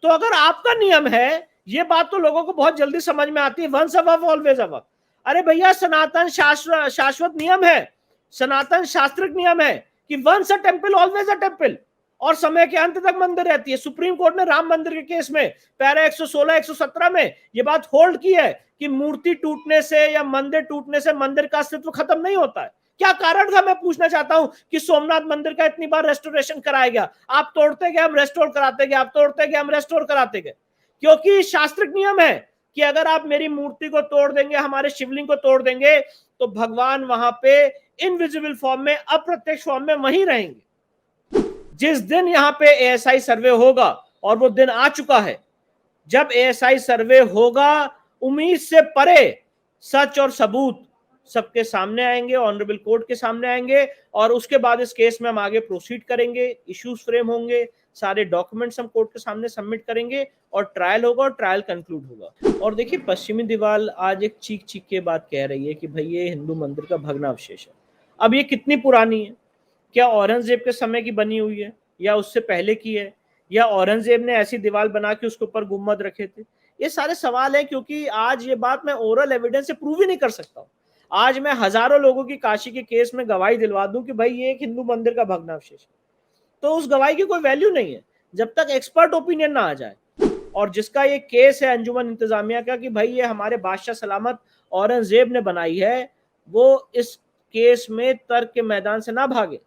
तो अगर आपका नियम है, ये बात तो लोगों को बहुत जल्दी समझ में आती है, वंस अबव ऑलवेज अबव। अरे भैया, सनातन शास्त्र शाश्वत नियम है, सनातन शास्त्रिक नियम है कि once a temple always a temple, और समय के अंत तक मंदिर रहती है। सुप्रीम कोर्ट ने राम मंदिर के केस में पैरा 116 117 में ये बात होल्ड की है कि मूर्ति टूटने से या मंदिर टूटने से मंदिर का अस्तित्व खत्म नहीं होता है। क्या कारण था, मैं पूछना चाहता हूं, कि सोमनाथ मंदिर का इतनी बार रेस्टोरेशन कराया गया? आप तोड़ते गए, हम रेस्टोर कराते गए, आप तोड़ते गए, हम रेस्टोर कराते गए, क्योंकि शास्त्रिक नियम है कि अगर आप मेरी मूर्ति को तोड़ देंगे, हमारे शिवलिंग को तोड़ देंगे, तो भगवान वहां पे इनविजिबल फॉर्म में, अप्रत्यक्ष फॉर्म में वहीं रहेंगे। जिस दिन यहां पे एएसआई सर्वे होगा, और वो दिन आ चुका है, जब एएसआई सर्वे होगा, उम्मीद से परे सच और सबूत सबके सामने आएंगे, ऑनरेबल कोर्ट के सामने आएंगे, और उसके बाद इस केस में हम आगे प्रोसीड करेंगे, इश्यूज फ्रेम होंगे, सारे डॉक्यूमेंट्स हम कोर्ट के सामने सबमिट करेंगे, और ट्रायल होगा, और ट्रायल कंक्लूड होगा। और देखिए, पश्चिमी दीवार आज एक चीख चीख के बात कह रही है कि भाई ये हिंदू मंदिर का भग्नावशेष है। अब ये कितनी पुरानी है? क्या औरंगजेब के समय की बनी हुई है, या उससे पहले की है, या औरंगजेब ने ऐसी दीवार बना के उसके ऊपर गुम्बद रखे थे? ये सारे सवाल हैं, क्योंकि आज ये बात मैं ओरल एविडेंस से प्रूव ही नहीं कर सकता। आज मैं हजारों लोगों की काशी के केस में गवाही दिलवा दूं कि भाई ये एक हिंदू मंदिर का भग्नावशेष है, तो उस गवाही की कोई वैल्यू नहीं है जब तक एक्सपर्ट ओपिनियन ना आ जाए। और जिसका ये केस है अंजुमन इंतजामिया का कि भाई ये हमारे बादशाह सलामत औरंगजेब ने बनाई है, वो इस केस में तर्क के मैदान से ना भागे,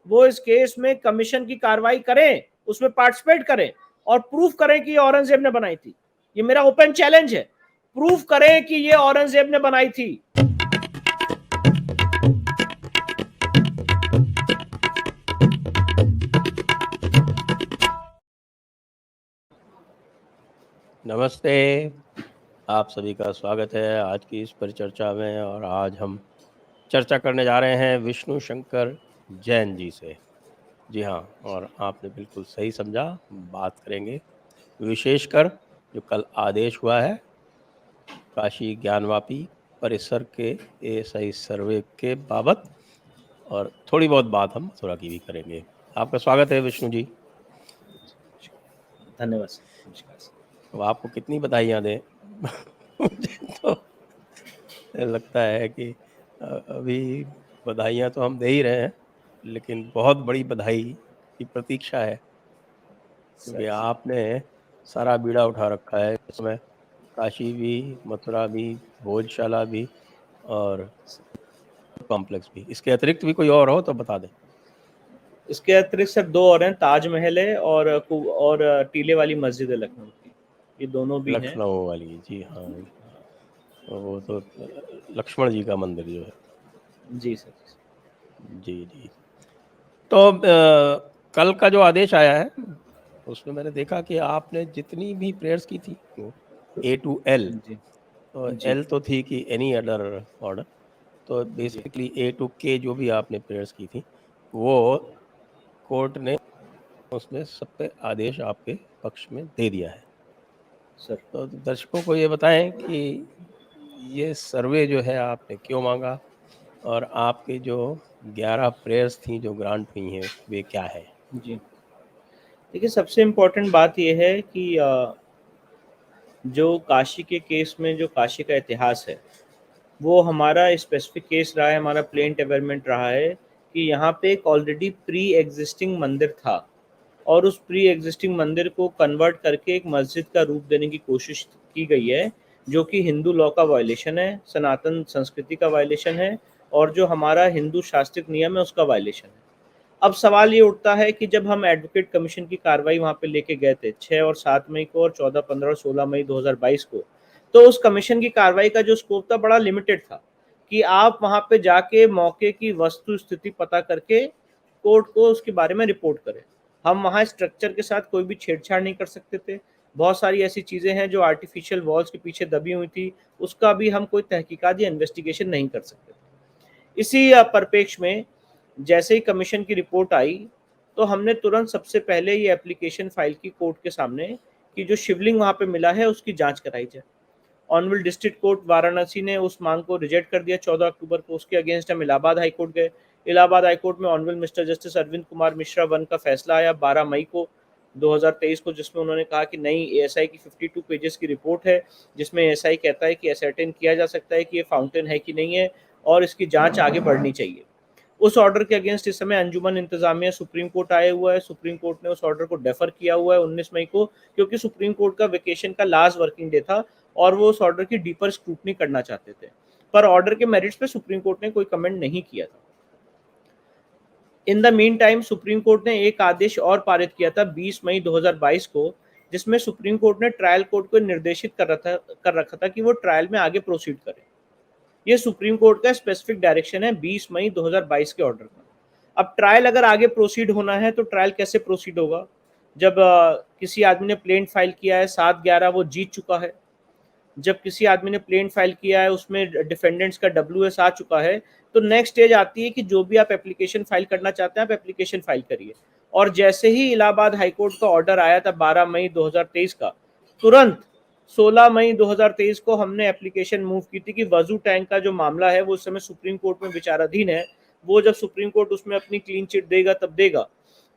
वो इस केस में कमीशन की कार्रवाई करें, उसमें पार्टिसिपेट करें, और प्रूफ करें कि ये औरंगजेब ने बनाई थी। ये मेरा ओपन चैलेंज है, प्रूफ करें कि ये औरंगजेब ने बनाई थी। नमस्ते, आप सभी का स्वागत है आज की इस परिचर्चा में। और आज हम चर्चा करने जा रहे हैं विष्णु शंकर जैन जी से। जी हाँ, और आपने बिल्कुल सही समझा, बात करेंगे विशेषकर जो कल आदेश हुआ है काशी ज्ञानवापी परिसर के एएसआई सर्वे के बाबत, और थोड़ी बहुत बात हम मथुरा की भी करेंगे। आपका स्वागत है विष्णु जी। धन्यवाद। अब आपको कितनी बधाइयाँ दें मुझे तो लगता है कि अभी बधाइयाँ तो हम दे ही रहे हैं, लेकिन बहुत बड़ी बधाई की प्रतीक्षा है, क्योंकि आपने सारा बीड़ा उठा रखा है इसमें, काशी भी, मथुरा भी, भोजशाला भी और कॉम्प्लेक्स भी। इसके अतिरिक्त भी कोई और हो तो बता दें। इसके अतिरिक्त सर दो और हैं, ताजमहल है और टीले वाली मस्जिद है लखनऊ की, ये दोनों भी हैं। लखनऊ वाली, जी हाँ, वो तो लक्ष्मण जी का मंदिर जो है। जी सर। जी जी। तो कल का जो आदेश आया है उसमें मैंने देखा कि आपने जितनी भी प्रेयर्स की थी A to L, तो L तो थी कि एनी अदर ऑर्डर, तो बेसिकली A to K जो भी आपने प्रेयर्स की थी वो कोर्ट ने उसमें सब पे आदेश आपके पक्ष में दे दिया है सर। तो दर्शकों को ये बताएं कि ये सर्वे जो है आपने क्यों मांगा, और आपके जो 11 प्रेयर्स थी जो ग्रांट हुई हैं वे क्या है। जी देखिए, सबसे इम्पोर्टेंट बात यह है कि जो काशी के केस में जो काशी का इतिहास है, वो हमारा स्पेसिफिक केस रहा है, हमारा प्लेन डेवलपमेंट रहा है कि यहाँ पे एक ऑलरेडी प्री एग्जिस्टिंग मंदिर था, और उस प्री एग्जिस्टिंग मंदिर को कन्वर्ट करके एक मस्जिद का रूप देने की कोशिश की गई है, जो कि हिंदू लॉ का वायलेशन है, सनातन संस्कृति का वायलेशन है, और जो हमारा हिंदू शास्त्रिक नियम है उसका वायलेशन है। अब सवाल ये उठता है कि जब हम एडवोकेट कमीशन की कार्रवाई वहाँ पे लेके गए थे 6 और 7 मई को, और 14, 15 और 16 मई 2022 को, तो उस कमीशन की कार्रवाई का जो स्कोप था बड़ा लिमिटेड था कि आप वहाँ पे जाके मौके की वस्तु स्थिति पता करके कोर्ट को उसके बारे में रिपोर्ट करें। हम वहाँ स्ट्रक्चर के साथ कोई भी छेड़छाड़ नहीं कर सकते थे। बहुत सारी ऐसी चीज़ें हैं जो आर्टिफिशियल वॉल्स के पीछे दबी हुई थी, उसका भी हम कोई तहकीकात या इन्वेस्टिगेशन नहीं कर सकते थे। इसी परिप्रेक्ष्य में जैसे ही कमीशन की रिपोर्ट आई, तो हमने तुरंत सबसे पहले ये एप्लीकेशन फाइल की कोर्ट के सामने कि जो शिवलिंग वहाँ पे मिला है उसकी जांच कराई जाए। ऑनरेबल डिस्ट्रिक्ट कोर्ट वाराणसी ने उस मांग को रिजेक्ट कर दिया 14 अक्टूबर को। उसके अगेंस्ट हम इलाहाबाद हाईकोर्ट गए। इलाहाबाद हाईकोर्ट में honourable mister justice Arvind Kumar Mishra 1 का फैसला आया 12 मई को। 2023 को, जिसमें उन्होंने कहा कि नई एएसआई की 52 पेजेस की रिपोर्ट है, जिसमें एएसआई कहता है कि एसर्टेन किया जा सकता है कि ये फाउंटेन है कि नहीं है और इसकी जांच आगे बढ़नी चाहिए। उस ऑर्डर के अगेंस्ट इस समय अंजुमन इंतजामिया सुप्रीम कोर्ट आया हुआ है। सुप्रीम कोर्ट ने उस ऑर्डर को डेफर किया हुआ है 19 मई को, क्योंकि सुप्रीम कोर्ट का वेकेशन का लास्ट वर्किंग डे था और वो उस ऑर्डर की डीपर स्क्रूटनी करना चाहते थे, पर ऑर्डर के मेरिट्स पे सुप्रीम कोर्ट ने कोई कमेंट नहीं किया था। In the mean time supreme court ने एक आदेश और पारित किया था 20 मई 2022 को, जिसमें सुप्रीम कोर्ट ने ट्रायल कोर्ट को निर्देशित कर रखा था कि वो ट्रायल में आगे प्रोसीड करे। ये सुप्रीम कोर्ट का स्पेसिफिक डायरेक्शन है 20 मई 2022 के ऑर्डर का। अब ट्रायल अगर आगे प्रोसीड होना है तो ट्रायल कैसे प्रोसीड होगा? जब किसी आदमी ने प्लेन फाइल किया है 7/11 वो जीत चुका है, जब किसी आदमी ने प्लेन फाइल किया है उसमें डिफेंडेंट्स का WS आ चुका है, तो नेक्स्ट स्टेज आती है कि जो भी आप एप्लीकेशन फाइल करना चाहते हैं आप एप्लीकेशन फाइल करिए। और जैसे ही इलाहाबाद हाईकोर्ट का ऑर्डर आया था 12 मई 2023 का, तुरंत 16 मई 2023 को हमने एप्लीकेशन मूव की थी कि वजू टैंक का जो मामला है वो उस समय सुप्रीम कोर्ट में विचाराधीन है। वो जब सुप्रीम कोर्ट उसमें अपनी क्लीन चिट देगा तब देगा,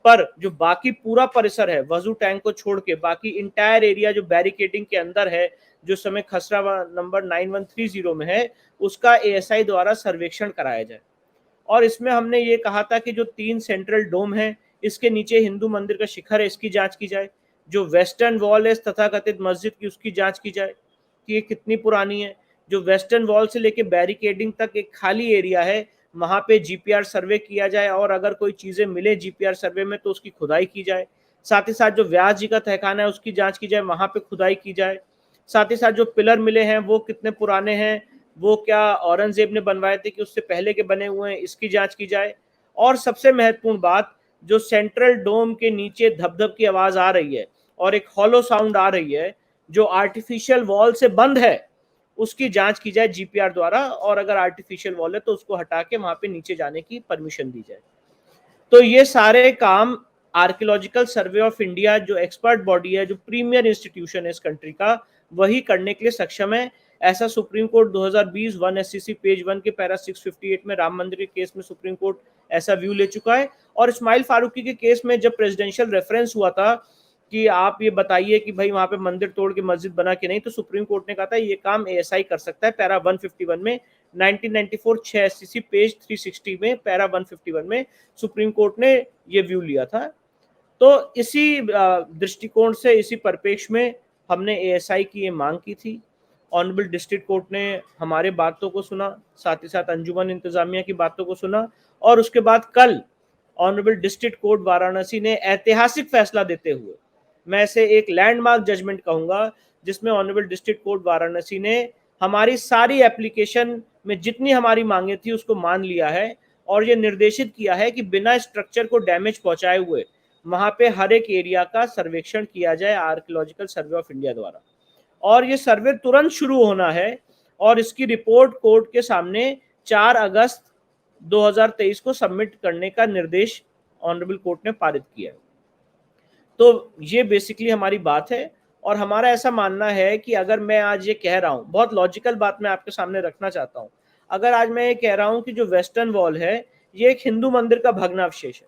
पर जो बाकी पूरा परिसर है वजू टैंक को छोड़ के बाकी इंटायर एरिया जो बैरिकेडिंग के अंदर है, जो समय खसरा नंबर 9130 में है, उसका एएसआई द्वारा सर्वेक्षण कराया जाए। और इसमें हमने ये कहा था कि जो 3 सेंट्रल डोम है, इसके नीचे हिंदू मंदिर का शिखर है, इसकी जांच की जाए। जो वेस्टर्न वॉल है तथाकथित मस्जिद की, उसकी जांच की जाए कि ये कितनी पुरानी है। जो वेस्टर्न वॉल से लेके बैरिकेडिंग तक एक खाली एरिया है, वहां पे जीपीआर सर्वे किया जाए और अगर कोई चीजें मिले जीपीआर सर्वे में तो उसकी खुदाई की जाए। साथ ही साथ जो व्यास जी का तहखाना है उसकी जांच की जाए, वहां पे खुदाई की जाए। साथ ही साथ जो पिलर मिले हैं वो कितने पुराने हैं, वो क्या औरंगजेब ने बनवाए थे कि उससे पहले के बने हुए हैं, इसकी जांच की जाए। और सबसे महत्वपूर्ण बात, जो सेंट्रल डोम के नीचे धप-धप की आवाज आ रही है और एक हॉलो साउंड आ रही है जो आर्टिफिशियल वॉल से बंद है, उसकी जांच की जाए जीपीआर द्वारा। और अगर आर्टिफिशियल वॉल है तो उसको हटा के वहां पे नीचे जाने की परमिशन दी जाए। तो ये सारे काम आर्कियोलॉजिकल सर्वे ऑफ इंडिया जो एक्सपर्ट बॉडी है, जो प्रीमियर इंस्टीट्यूशन है इस कंट्री का, वही करने के लिए सक्षम है। ऐसा सुप्रीम कोर्ट 2020 1 SCC पेज 1 के पैरा 658 में राम मंदिर के केस में सुप्रीम कोर्ट ऐसा व्यू ले चुका है। और इस्माइल फारूकी के केस में जब प्रेसिडेंशियल रेफरेंस हुआ था कि आप ये बताइए कि भाई वहां पे मंदिर तोड़ के मस्जिद बना कि नहीं, तो सुप्रीम कोर्ट ने कहा था ये काम एएसआई कर सकता है। पैरा 151 में 1994 6 SCC पेज 360 में पैरा 151 में सुप्रीम कोर्ट ने ये व्यू लिया था। तो इसी दृष्टिकोण से, इसी परिप्रेक्ष्य में हमने एएसआई की ये मांग की थी। ऑनरेबल डिस्ट्रिक्ट कोर्ट ने हमारे बातों को सुना, साथ ही साथ अंजुमन इंतजामिया की बातों को सुना, और उसके बाद कल ऑनरेबल डिस्ट्रिक्ट कोर्ट वाराणसी ने ऐतिहासिक फैसला देते हुए, मैं इसे एक लैंडमार्क जजमेंट कहूंगा, जिसमें ऑनरेबल डिस्ट्रिक्ट कोर्ट वाराणसी ने हमारी सारी एप्लीकेशन में जितनी हमारी मांगे थी उसको मान लिया है और ये निर्देशित किया है कि बिना स्ट्रक्चर को डैमेज पहुंचाए हुए वहां पे हर एक एरिया का सर्वेक्षण किया जाए आर्कियोलॉजिकल सर्वे ऑफ इंडिया द्वारा। और ये सर्वे तुरंत शुरू होना है और इसकी रिपोर्ट कोर्ट के सामने 4 अगस्त 2023 को सबमिट करने का निर्देश ऑनरेबल कोर्ट ने पारित किया है। तो ये बेसिकली हमारी बात है और हमारा ऐसा मानना है कि अगर मैं आज ये कह रहा हूँ, बहुत लॉजिकल बात मैं आपके सामने रखना चाहता हूँ, अगर आज मैं ये कह रहा हूँ कि जो वेस्टर्न वॉल है ये एक हिंदू मंदिर का भग्नावशेष है,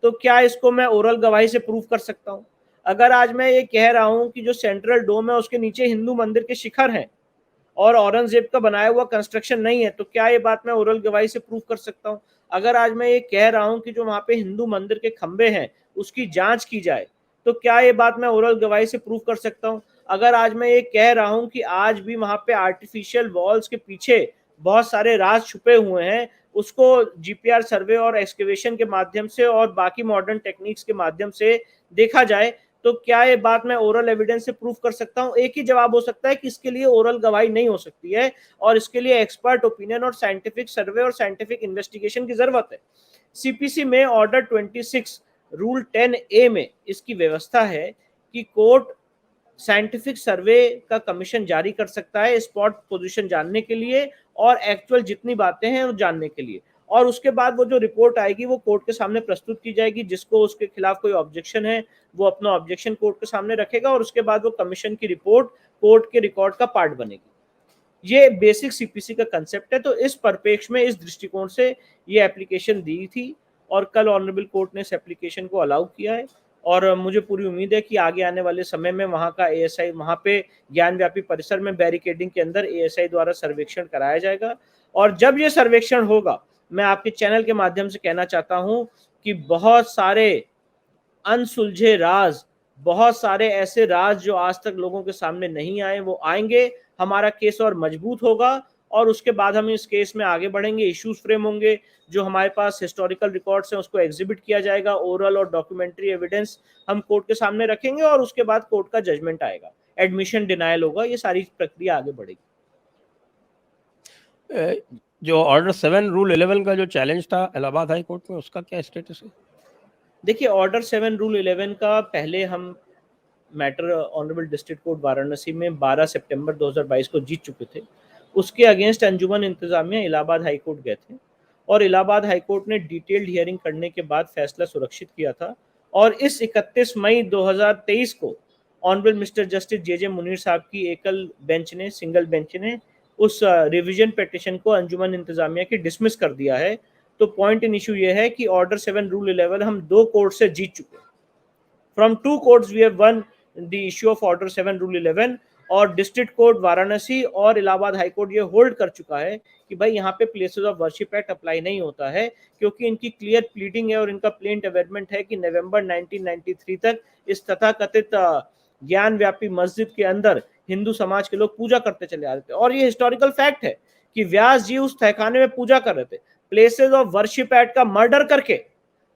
तो क्या इसको मैं ओरल गवाही से प्रूव कर सकता हूँ? अगर आज मैं ये कह रहा हूँ कि जो सेंट्रल डोम है उसके नीचे हिंदू मंदिर के शिखर हैं और औरंगजेब का बनाया हुआ कंस्ट्रक्शन नहीं है, तो क्या ये बात मैं ओरल गवाही से प्रूव कर सकता हूँ? अगर आज मैं ये कह रहा हूँ कि जो वहां पे हिंदू मंदिर के खंबे हैं उसकी जांच की जाए, तो क्या ये बात मैं ओरल गवाही से प्रूव कर सकता हूँ? अगर आज मैं ये कह रहा हूँ कि आज भी वहां पे आर्टिफिशियल वॉल्स के पीछे बहुत सारे राज छुपे हुए हैं, उसको जीपीआर सर्वे और एक्सकेवेशन के माध्यम से और बाकी मॉडर्न टेक्निक्स के माध्यम से देखा जाए, तो क्या ये बात मैं ओरल एविडेंस से प्रूफ कर सकता हूं? एक ही जवाब हो सकता है कि इसके लिए ओरल गवाही नहीं हो सकती है और इसके लिए एक्सपर्ट ओपिनियन और साइंटिफिक सर्वे और साइंटिफिक इन्वेस्टिगेशन की जरूरत है। सीपीसी में ऑर्डर 26 रूल 10A में इसकी व्यवस्था है कि कोर्ट साइंटिफिक सर्वे का कमीशन जारी कर सकता है स्पॉट पोजीशन जानने के लिए और एक्चुअल जितनी बातें हैं वो जानने के लिए, और उसके बाद वो जो रिपोर्ट आएगी वो कोर्ट के सामने प्रस्तुत की जाएगी। जिसको उसके खिलाफ कोई ऑब्जेक्शन है वो अपना ऑब्जेक्शन कोर्ट के सामने रखेगा और उसके बाद वो कमीशन की रिपोर्ट कोर्ट के रिकॉर्ड का पार्ट बनेगी। ये बेसिक सीपीसी का कंसेप्ट है। तो इस परिप्रेक्ष्य में, इस दृष्टिकोण से ये एप्लीकेशन दी थी और कल ऑनरेबल कोर्ट ने इस एप्लीकेशन को अलाउ किया है और मुझे पूरी उम्मीद है कि आगे आने वाले समय में वहाँ का एएसआई, वहाँ पे ज्ञान व्यापी परिसर में बैरिकेडिंग के अंदर एएसआई द्वारा सर्वेक्षण कराया जाएगा। और जब ये सर्वेक्षण होगा, मैं आपके चैनल के माध्यम से कहना चाहता हूँ कि बहुत सारे अनसुलझे राज, बहुत सारे ऐसे राज जो आज तक लोगों के सामने नहीं आए, वो आएंगे। हमारा केस और मजबूत होगा और उसके बाद हम इस केस में आगे बढ़ेंगे। इश्यूज फ्रेम होंगे, जो हमारे पास हिस्टोरिकल रिकॉर्ड्स हैं उसको एग्जिबिट किया जाएगा, ओरल और डॉक्यूमेंट्री एविडेंस हम कोर्ट के सामने रखेंगे और उसके बाद कोर्ट का जजमेंट आएगा, एडमिशन डिनायल होगा, ये सारी प्रक्रिया आगे बढ़ेगी। जो ऑर्डर 7 रूल 11 का जो चैलेंज था इलाहाबाद हाई कोर्ट में, उसका क्या स्टेटस है? देखिए, ऑर्डर 7 रूल 11 का पहले हम matter honourable district court Varanasi में 12 सितंबर 2022 को जीत चुके थे। उसके अगेंस्ट अंजुमन इंतजामिया इलाहाबाद हाई कोर्ट गए थे और इलाहाबाद हाई कोर्ट ने डिटेल्ड हियरिंग करने के बाद फैसला सुरक्षित किया था। और इस 31 मई 2023 को honourable mister justice J Munir साहब की एकल बेंच ने, सिंगल बेंच ने उस रिवीजन पिटिशन को अंजुमन इंतजामिया की डिसमिस कर दिया है। तो पॉइंट इन इशू ये है कि ऑर्डर 7 रूल 11 हम 2 कोर्ट से जीत चुके हैं। From 2 courts we have won the issue of order 7 rule 11 और डिस्ट्रिक्ट कोर्ट वाराणसी और इलाहाबाद हाई कोर्ट ये होल्ड कर चुका है कि भाई यहाँ पे places of worship act apply नहीं होता है, क्योंकि इनकी क्लियर प्लीडिंग है और इनका प्लेंट अवेयरमेंट है कि नवंबर 1993 तक इस तथाकथित ज्ञान व्यापी मस्जिद के अंदर हिंदू समाज के लोग पूजा करते चले आ रहे थे। और ये हिस्टोरिकल फैक्ट है कि व्यास जी उस तहखाने में पूजा कर रहे थे। प्लेसेस ऑफ वर्शिप एक्ट का मर्डर करके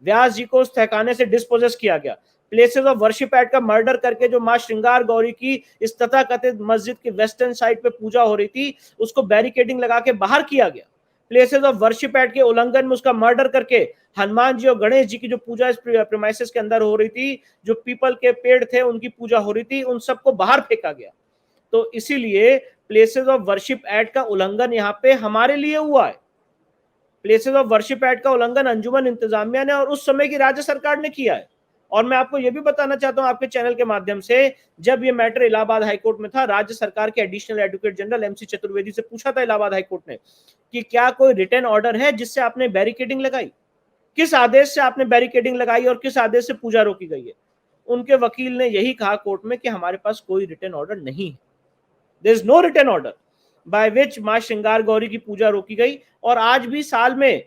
व्यास जी को उस तहखाने से डिस्पोजेस किया गया। प्लेसेस ऑफ वर्शिप एक्ट का मर्डर करके जो मां श्रृंगार गौरी की इस तथाकथित मस्जिद की वेस्टर्न साइड पे पूजा हो रही थी, उसको बैरिकेडिंग लगा के बाहर किया गया। प्लेसेस ऑफ वर्शिप एक्ट के उल्लंघन में उसका मर्डर करके हनुमान जी और गणेश जी की जो पूजा इस प्रीमाइसेस के अंदर हो रही थी, जो पीपल के पेड़ थे उनकी पूजा हो रही थी, उन सबको बाहर फेंका गया। तो इसीलिए प्लेसेस ऑफ वर्शिप एक्ट का उल्लंघन यहाँ पे हमारे लिए हुआ है। प्लेसेस ऑफ वर्शिप एक्ट का उल्लंघन अंजुमन इंतजामिया ने और उस समय की राज्य सरकार ने किया है। और मैं आपको यह भी बताना चाहता हूं आपके चैनल के माध्यम से, जब ये मैटर इलाहाबाद हाईकोर्ट में था, राज्य सरकार के additional advocate general MC Chaturvedi से पूछा था इलाहाबाद हाईकोर्ट ने कि क्या कोई रिटन ऑर्डर है जिससे आपने बैरिकेडिंग लगाई, किस आदेश से आपने बैरिकेडिंग लगाई और किस आदेश से पूजा रोकी गई है। उनके वकील ने यही कहा कोर्ट में कि हमारे पास कोई रिटन ऑर्डर नहीं है, there is no written order by which Maa Shringar Gauri की पूजा रोकी गई। और आज भी साल में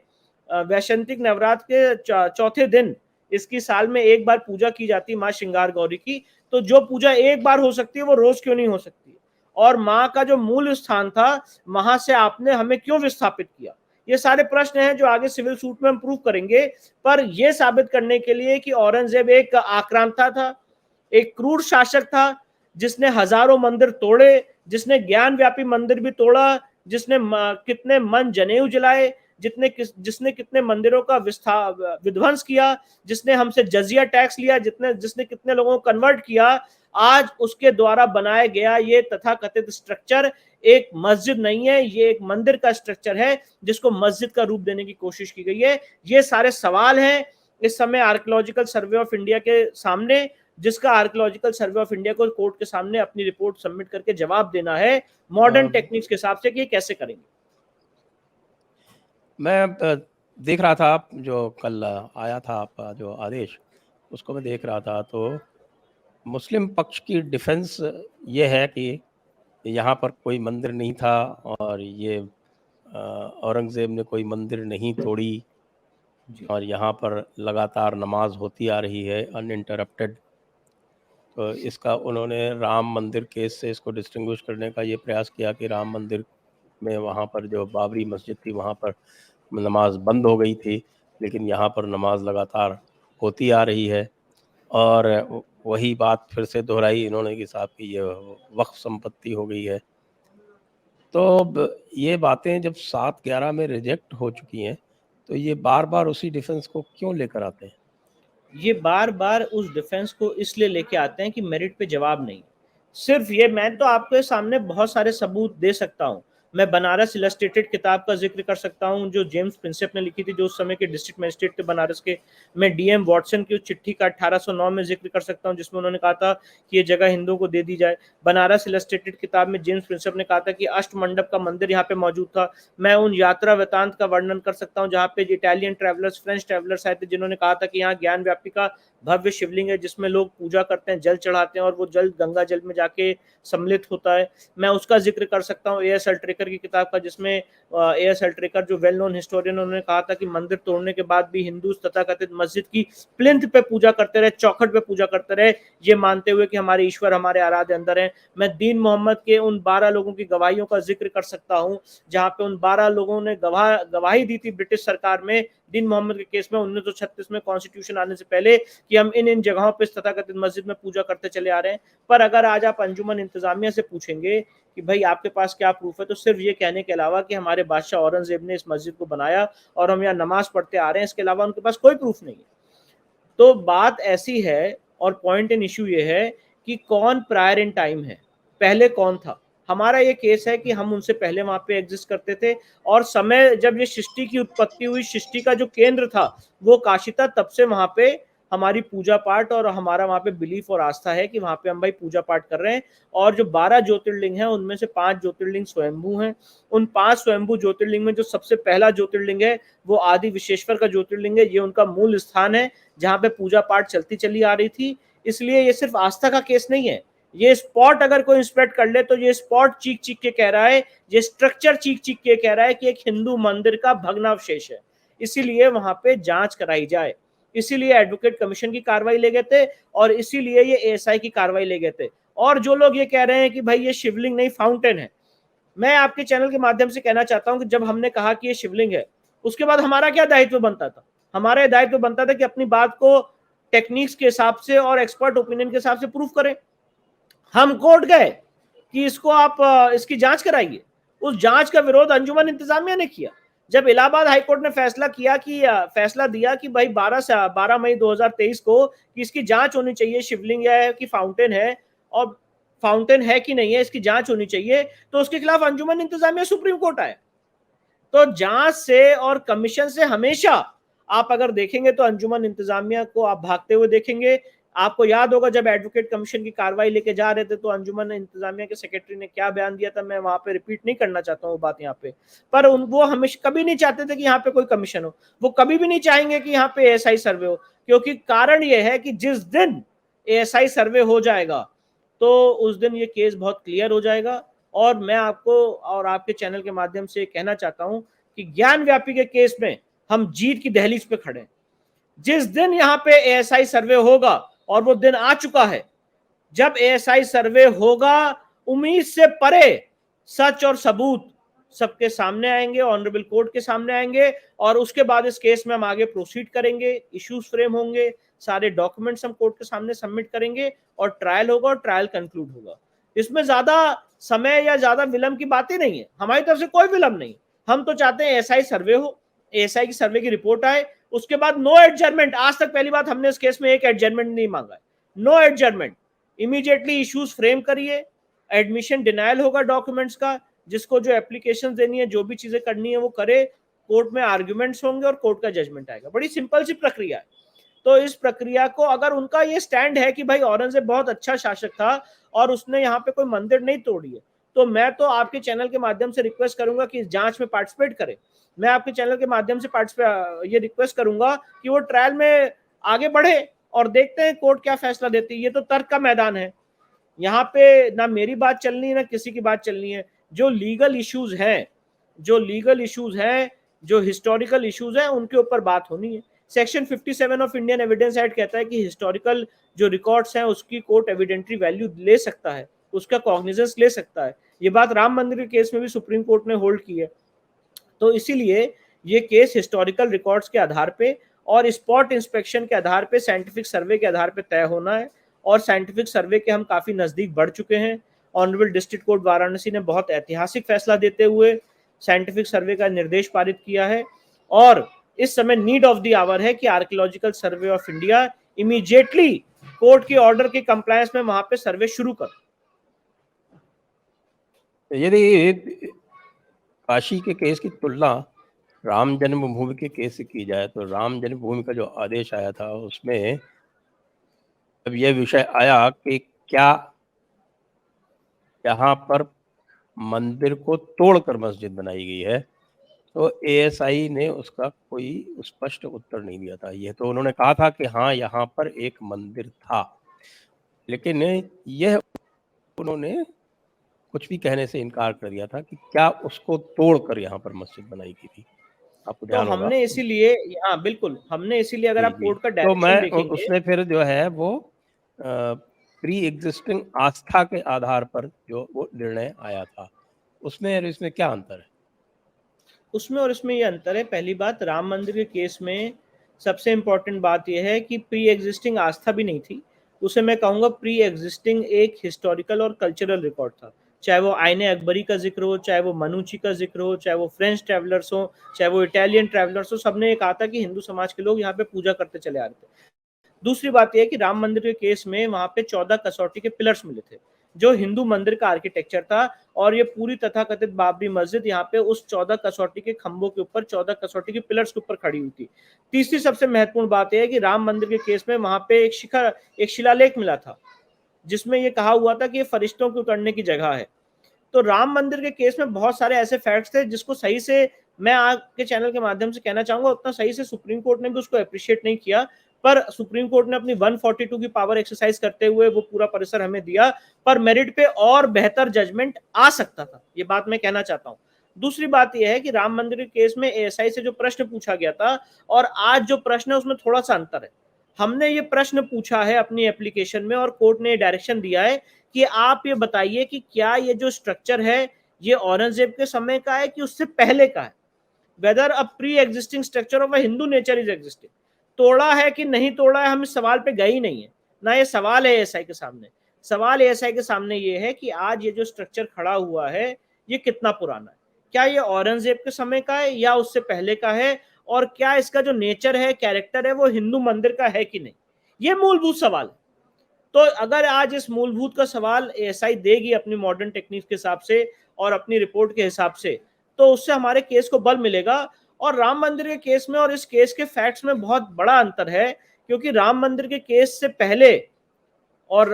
वैशंतिक नवरात्र के चौथे दिन इसकी साल में एक बार पूजा की जाती है मां श्रृंगार गौरी की। तो जो पूजा एक बार हो सकती है वो रोज क्यों नहीं हो सकती? और मां का जो मूल स्थान था वहां से आपने हमें क्यों विस्थापित किया? ये सारे प्रश्न हैं जो आगे सिविल सूट में हम प्रूव करेंगे। पर यह साबित करने के लिए कि औरंगजेब एक आक्रांता था, एक क्रूर शासक था, जिसने हजारों मंदिर तोड़े, जिसने ज्ञान व्यापी मंदिर भी तोड़ा, जिसने कितने मन जनेऊ जलाए, जिसने कितने मंदिरों का विध्वंस किया, जिसने हमसे जजिया टैक्स लिया, जिसने कितने लोगों को कन्वर्ट किया। आज उसके द्वारा बनाया गया ये तथाकथित स्ट्रक्चर एक मस्जिद नहीं है, ये एक मंदिर का स्ट्रक्चर है जिसको मस्जिद का रूप देने की कोशिश की गई है। ये सारे सवाल हैं इस समय आर्कियोलॉजिकल सर्वे ऑफ इंडिया के सामने, जिसका आर्कियोलॉजिकल सर्वे ऑफ इंडिया को कोर्ट के सामने अपनी रिपोर्ट सबमिट करके जवाब देना है मॉडर्न टेक्निक्स के हिसाब से कि ये कैसे करेंगे। मैं देख रहा था जो कल आया था आपका जो आदेश, उसको मैं देख रहा था, तो मुस्लिम पक्ष की डिफेंस ये है कि यहाँ पर कोई मंदिर नहीं था और ये औरंगज़ेब ने कोई मंदिर नहीं तोड़ी और यहाँ पर लगातार नमाज होती आ रही है अनइंटरप्टेड। तो इसका उन्होंने राम मंदिर केस से इसको डिस्टिंग्विश करने का ये प्रयास किया कि राम मंदिर में वहाँ पर जो बाबरी मस्जिद थी वहाँ पर नमाज बंद हो गई थी, लेकिन यहाँ पर नमाज लगातार होती आ रही है। और वही बात फिर से दोहराई इन्होंने कि साहब की ये वक्फ संपत्ति हो गई है। तो ये बातें जब 7/11 में रिजेक्ट हो चुकी हैं, तो ये बार बार उसी डिफेंस को क्यों लेकर आते हैं? ये बार बार उस डिफेंस को इसलिए लेके आते हैं कि मेरिट पे जवाब नहीं। सिर्फ ये, मैं तो आपके सामने बहुत सारे सबूत दे सकता हूँ, मैं बनारस इलस्ट्रेटेड किताब का जिक्र कर सकता हूं जो जेम्स प्रिंसेप ने लिखी थी, जो उस समय के डिस्ट्रिक्ट मजिस्ट्रेट थे बनारस के। मैं डीएम वॉटसन की उस चिट्ठी का 1809 में जिक्र कर सकता हूं जिसमें उन्होंने कहा था कि ये जगह हिंदुओं को दे दी जाए। बनारस इलस्ट्रेटेड किताब में जेम्स प्रिंसेप ने कहा था कि अष्टमंडप का मंदिर यहाँ पे मौजूद था। मैं उन यात्रा वृतांत का वर्णन कर सकता हूँ जहाँ पे इटालियन ट्रैवलर्स, फ्रेंच ट्रैवलर्स आए थे जिन्होंने कहा था कि यहाँ ज्ञान व्यापी का भव्य शिवलिंग है जिसमें लोग पूजा करते हैं, जल चढ़ाते हैं और वो जल गंगा जल में जाके सम्मिलित होता है। मैं उसका जिक्र कर सकता हूँ ए एस अल्ट्रेकर की किताब का, जिसमें ए एस अल्ट्रेकर जो वेल नोन हिस्टोरियन, उन्होंने कहा था कि मंदिर तोड़ने के बाद भी हिंदू तथाकथित मस्जिद की प्लिंथ पे पूजा करते रहे, चौखट पे पूजा करते रहे, ये मानते हुए कि हमारे ईश्वर हमारे आराध्य अंदर हैं। मैं दीन मोहम्मद के उन 12 लोगों की गवाहियों का जिक्र कर सकता हूँ जहाँ पे उन 12 लोगों ने गवाही दी थी ब्रिटिश सरकार में दीन मोहम्मद के केस में 1936 में कॉन्स्टिट्यूशन आने से पहले कि हम इन जगहों पे तथाकथित मस्जिद में पूजा करते चले आ रहे हैं। पर अगर आज आप अंजुमन इंतजामिया से पूछेंगे कि भाई आपके पास क्या प्रूफ है, तो सिर्फ ये कहने के अलावा कि हमारे बादशाह औरंगजेब ने इस मस्जिद को बनाया और हम यहाँ नमाज पढ़ते आ रहे हैं, इसके अलावा उनके पास कोई प्रूफ नहीं है। तो बात ऐसी है और पॉइंट इन इश्यू ये है कि कौन प्रायर इन टाइम है, पहले कौन था। हमारा ये केस है कि हम उनसे पहले वहां पे एग्जिस्ट करते थे और समय जब ये सृष्टि की उत्पत्ति हुई, सृष्टि का जो केंद्र था वो काशी था, तब से वहां पे हमारी पूजा पाठ और हमारा वहां पे बिलीफ और आस्था है कि वहां पे हम भाई पूजा पाठ कर रहे हैं। और जो 12 ज्योतिर्लिंग हैं उनमें से 5 ज्योतिर्लिंग स्वयंभू हैं। उन 5 स्वयंभू ज्योतिर्लिंग में जो सबसे पहला ज्योतिर्लिंग है वो आदि विश्वेश्वर का ज्योतिर्लिंग है। ये उनका मूल स्थान है जहाँ पे पूजा पाठ चलती चली आ रही थी। इसलिए ये सिर्फ आस्था का केस नहीं है, ये स्पॉट अगर कोई इंस्पेक्ट कर ले तो ये स्पॉट चीख चीख के कह रहा है, ये स्ट्रक्चर चीख चीख के कह रहा है कि एक हिंदू मंदिर का भग्नावशेष है, इसीलिए वहां पे जांच कराई जाए। इसीलिए एडवोकेट कमीशन की कार्रवाई ले गए थे और इसीलिए ये एएसआई की कार्रवाई ले गए थे। और जो लोग ये कह रहे हैं कि भाई ये शिवलिंग नहीं फाउंटेन है, मैं आपके चैनल के माध्यम से कहना चाहता हूं कि जब हमने कहा कि ये शिवलिंग है, उसके बाद हमारा क्या दायित्व बनता था? हमारा दायित्व बनता था कि अपनी बात को टेक्निक्स के हिसाब से और एक्सपर्ट ओपिनियन के हिसाब से प्रूफ करें। हम कोर्ट गए कि इसको आप इसकी जांच कराइए, उस जांच का विरोध अंजुमन इंतजामिया ने किया। जब इलाहाबाद हाईकोर्ट ने फैसला दिया कि भाई 12 मई 2023 को कि इसकी जांच होनी चाहिए, शिवलिंग है कि फाउंटेन है, और फाउंटेन है कि नहीं है इसकी जांच होनी चाहिए, तो उसके खिलाफ अंजुमन इंतजामिया सुप्रीम कोर्ट आए। तो जांच से और कमीशन से हमेशा आप अगर देखेंगे तो अंजुमन इंतजामिया को आप भागते हुए देखेंगे। आपको याद होगा जब एडवोकेट कमीशन की कार्रवाई लेके जा रहे थे तो अंजुमन इंतजामिया के सेक्रेटरी ने क्या बयान दिया था, मैं वहां पे रिपीट नहीं करना चाहता हूँ बात यहाँ पे। पर वो हमेशा कभी नहीं चाहते थे कि यहाँ पे कोई कमीशन हो, वो कभी भी नहीं चाहेंगे कि यहाँ पे एएसआई सर्वे हो, क्योंकि कारण ये है कि जिस दिन एएसआई सर्वे हो जाएगा तो उस दिन ये केस बहुत क्लियर हो जाएगा। और मैं आपको और आपके चैनल के माध्यम से कहना चाहता हूं कि ज्ञान व्यापी के केस में हम जीत की दहलीज पे खड़े हैं। जिस दिन यहाँ पे एएसआई सर्वे होगा, और वो दिन आ चुका है, जब एएसआई सर्वे होगा उम्मीद से परे सच और सबूत सबके सामने आएंगे, ऑनरेबल कोर्ट के सामने आएंगे, और उसके बाद इस केस में हम आगे प्रोसीड करेंगे, इश्यूज फ्रेम होंगे, सारे डॉक्यूमेंट्स हम कोर्ट के सामने सबमिट करेंगे और ट्रायल होगा और ट्रायल कंक्लूड होगा। इसमें ज्यादा समय या ज्यादा विलंब की बात ही नहीं है, हमारी तरफ से कोई विलंब नहीं। हम तो चाहते हैं एएसआई सर्वे हो, एएसआई की सर्वे की रिपोर्ट आए, उसके बाद नो एडजर्नमेंट। आज तक पहली बात हमने इस केस में एक एडजर्नमेंट नहीं मांगा है, no adjournment. Immediately issues frame करिए, एडमिशन डिनायल होगा डॉक्यूमेंट्स का, जिसको जो एप्लीकेशन देनी है, जो भी चीजें करनी है वो करे, कोर्ट में आर्ग्यूमेंट्स होंगे और कोर्ट का जजमेंट आएगा। बड़ी सिंपल सी प्रक्रिया है। तो इस प्रक्रिया को अगर उनका ये स्टैंड है कि भाई औरंगजेब बहुत अच्छा शासक था और उसने यहाँ पे कोई मंदिर नहीं तोड़ी है, तो मैं तो आपके चैनल के माध्यम से रिक्वेस्ट करूंगा कि इस जांच में पार्टिसिपेट करें। मैं आपके चैनल के माध्यम से ये रिक्वेस्ट करूंगा कि वो ट्रायल में आगे बढ़े और देखते हैं कोर्ट क्या फैसला देती है। ये तो तर्क का मैदान है, यहाँ पे ना मेरी बात चलनी है ना किसी की बात चलनी है। जो लीगल इश्यूज हैं, जो हिस्टोरिकल इश्यूज हैं, उनके ऊपर बात होनी है। Section 57 of Indian evidence act कहता है कि हिस्टोरिकल जो रिकॉर्ड्स हैं उसकी कोर्ट एविडेंटरी वैल्यू ले सकता है, उसका कॉग्निजेंस ले सकता है। ये बात राम मंदिर के केस में भी सुप्रीम कोर्ट ने होल्ड की है। तो इसीलिए ये केस हिस्टोरिकल रिकॉर्ड्स के आधार पे और स्पॉट इंस्पेक्शन के आधार पे, साइंटिफिक सर्वे के आधार पे तय होना है। और साइंटिफिक सर्वे के हम काफी नजदीक बढ़ चुके हैं। ऑनरेबल डिस्ट्रिक्ट कोर्ट वाराणसी ने बहुत ऐतिहासिक फैसला देते हुए साइंटिफिक सर्वे का निर्देश पारित किया है, और इस समय नीड ऑफ द आवर है कि archaeological survey of India immediately court के ऑर्डर के कंप्लायंस में वहां पे सर्वे शुरू कर। यदि काशी के केस की तुलना राम जन्मभूमि के केस से की जाए तो राम जन्मभूमि का जो आदेश आया था उसमें अब यह विषय आया कि क्या यहाँ पर मंदिर को तोड़कर मस्जिद बनाई गई है, तो एएसआई ने उसका कोई स्पष्ट उत्तर नहीं दिया था। यह तो उन्होंने कहा था कि हाँ, यहाँ पर एक मंदिर था, लेकिन यह उन्होंने कुछ भी कहने से इनकार कर दिया था कि क्या उसको तोड़कर यहाँ पर मस्जिद बनाई गई थी। आपको तो ध्यान होगा। हमने इसीलिए, हाँ बिल्कुल, हमने इसीलिए, अगर जी, आप जी। कोर्ट का तो डायरेक्शन मैं देखेंगे, उसमें फिर जो है वो प्री एग्जिस्टिंग आस्था के आधार पर जो वो निर्णय आया था, उसमें और इसमें क्या अंतर है? उसमें और इसमें ये अंतर है। पहली बात, राम मंदिर के केस में सबसे इम्पोर्टेंट बात यह है कि प्री एग्जिस्टिंग आस्था भी नहीं थी, उसे मैं कहूँगा प्री एग्जिस्टिंग एक हिस्टोरिकल और कल्चरल रिकॉर्ड था। चाहे वो आईने अकबरी का जिक्र हो, चाहे वो मनुची का जिक्र हो, चाहे वो फ्रेंच ट्रैवलर्स हो, चाहे वो इटालियन ट्रैवलर्स हो, सबने ये कहा था कि हिंदू समाज के लोग यहाँ पे पूजा करते चले आ रहे थे। दूसरी बात यह है कि राम मंदिर के केस में वहां पे 14 कसौटी के पिलर्स मिले थे, जो हिंदू मंदिर का आर्किटेक्चर था, और ये पूरी तथाकथित बाबरी मस्जिद यहाँ पे उस 14 कसौटी के खंभों के ऊपर, 14 कसौटी के पिलर्स के ऊपर खड़ी हुई थी। तीसरी सबसे महत्वपूर्ण बात यह है कि राम मंदिर के केस में वहां पे एक शिलालेख मिला था, जिसमें यह कहा हुआ था कि ये फरिश्तों के उतरने की जगह है। तो राम मंदिर के केस में बहुत सारे ऐसे फैक्ट्स थे जिसको सही से, मैं आपके चैनल के माध्यम से कहना चाहूंगा, उतना सही से सुप्रीम कोर्ट ने भी उसको अप्रिशिएट नहीं किया, पर सुप्रीम कोर्ट ने अपनी 142 की पावर एक्सरसाइज करते हुए वो पूरा परिसर हमें दिया, पर मेरिट पे और बेहतर जजमेंट आ सकता था, ये बात मैं कहना चाहता हूं। दूसरी बात यह है कि राम मंदिर के केस में एएसआई से जो प्रश्न पूछा गया था और आज जो प्रश्न है उसमें थोड़ा सा अंतर है। हमने ये प्रश्न पूछा है अपनी एप्लीकेशन में और कोर्ट ने डायरेक्शन दिया है कि आप ये बताइए कि क्या ये जो स्ट्रक्चर है ये औरंगजेब के समय का है कि उससे पहले का है, weather a pre existing structure of a Hindu nature is existing. तोड़ा है कि नहीं तोड़ा है, हम इस सवाल पे गए ही नहीं है, ना ये सवाल है एएसआई के सामने। सवाल एएसआई के सामने ये है कि आज ये जो स्ट्रक्चर खड़ा हुआ है ये कितना पुराना है, क्या ये औरंगजेब के समय का है या उससे पहले का है, और क्या इसका जो नेचर है, कैरेक्टर है, वो हिंदू मंदिर का है कि नहीं। ये मूलभूत सवाल है। तो अगर आज इस मूलभूत का सवाल एएसआई देगी अपनी मॉडर्न टेक्निक के हिसाब से और अपनी रिपोर्ट के हिसाब से, तो उससे हमारे केस को बल मिलेगा। और राम मंदिर के केस में और इस केस के फैक्ट्स में बहुत बड़ा अंतर है, क्योंकि राम मंदिर के केस से पहले और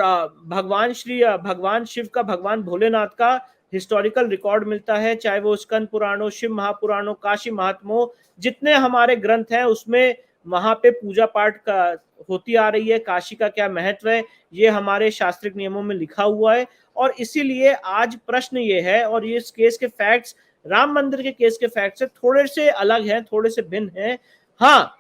भगवान शिव का, भगवान भोलेनाथ का हिस्टोरिकल रिकॉर्ड मिलता है, चाहे वो स्कंद पुराणों, शिव महापुराणों, काशी महात्मों, जितने हमारे ग्रंथ हैं उसमें वहां पे पूजा पाठ का होती आ रही है। काशी का क्या महत्व है ये हमारे शास्त्रिक नियमों में लिखा हुआ है। और इसीलिए आज प्रश्न ये है, और ये इस केस के फैक्ट्स राम मंदिर के केस के फैक्ट से थोड़े से अलग हैं, थोड़े से भिन्न हैं। हाँ,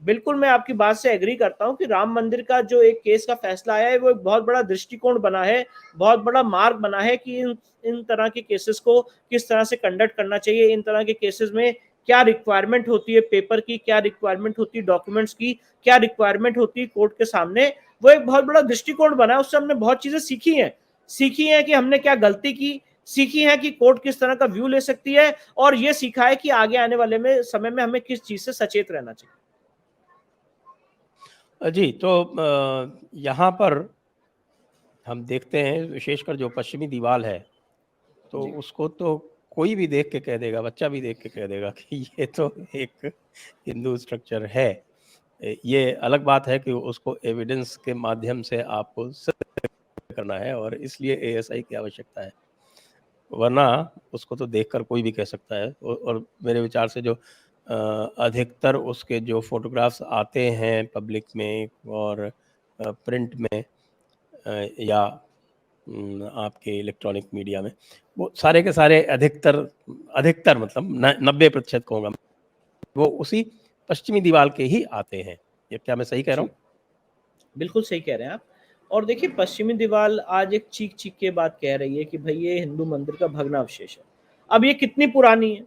बिल्कुल मैं आपकी बात से एग्री करता हूं कि राम मंदिर का जो एक केस का फैसला आया है वो एक बहुत बड़ा दृष्टिकोण बना है, बहुत बड़ा मार्ग बना है कि इन तरह के केसेस को किस तरह से कंडक्ट करना चाहिए। इन तरह के केसेस में क्या रिक्वायरमेंट होती है पेपर की, क्या रिक्वायरमेंट होती है डॉक्यूमेंट्स की, क्या रिक्वायरमेंट होती है कोर्ट के सामने, वो एक बहुत बड़ा दृष्टिकोण बना है। उससे हमने बहुत चीजें सीखी हैं कि हमने क्या गलती की, सीखी है कि कोर्ट किस तरह का व्यू ले सकती है, और ये सीखा है कि आगे आने वाले में समय में हमें किस चीज से सचेत रहना चाहिए। जी, तो यहाँ पर हम देखते हैं विशेषकर जो पश्चिमी दीवार है, तो जी। उसको तो कोई भी देख के कह देगा, बच्चा भी देख के कह देगा कि ये तो एक हिंदू स्ट्रक्चर है। ये अलग बात है कि उसको एविडेंस के माध्यम से आपको सिद्ध करना है और इसलिए एएसआई की आवश्यकता है, वरना उसको तो देखकर कोई भी कह सकता है। और मेरे विचार से जो अधिकतर उसके जो फोटोग्राफ्स आते हैं पब्लिक में और प्रिंट में या आपके इलेक्ट्रॉनिक मीडिया में, वो सारे के सारे अधिकतर मतलब 90% कहूँगा, वो उसी पश्चिमी दीवार के ही आते हैं। ये क्या मैं सही कह रहा हूँ? बिल्कुल सही कह रहे हैं आप। और देखिए, पश्चिमी दीवार आज एक चीख के बात कह रही है कि भाई ये हिंदू मंदिर का भग्नावशेष है। अब ये कितनी पुरानी है,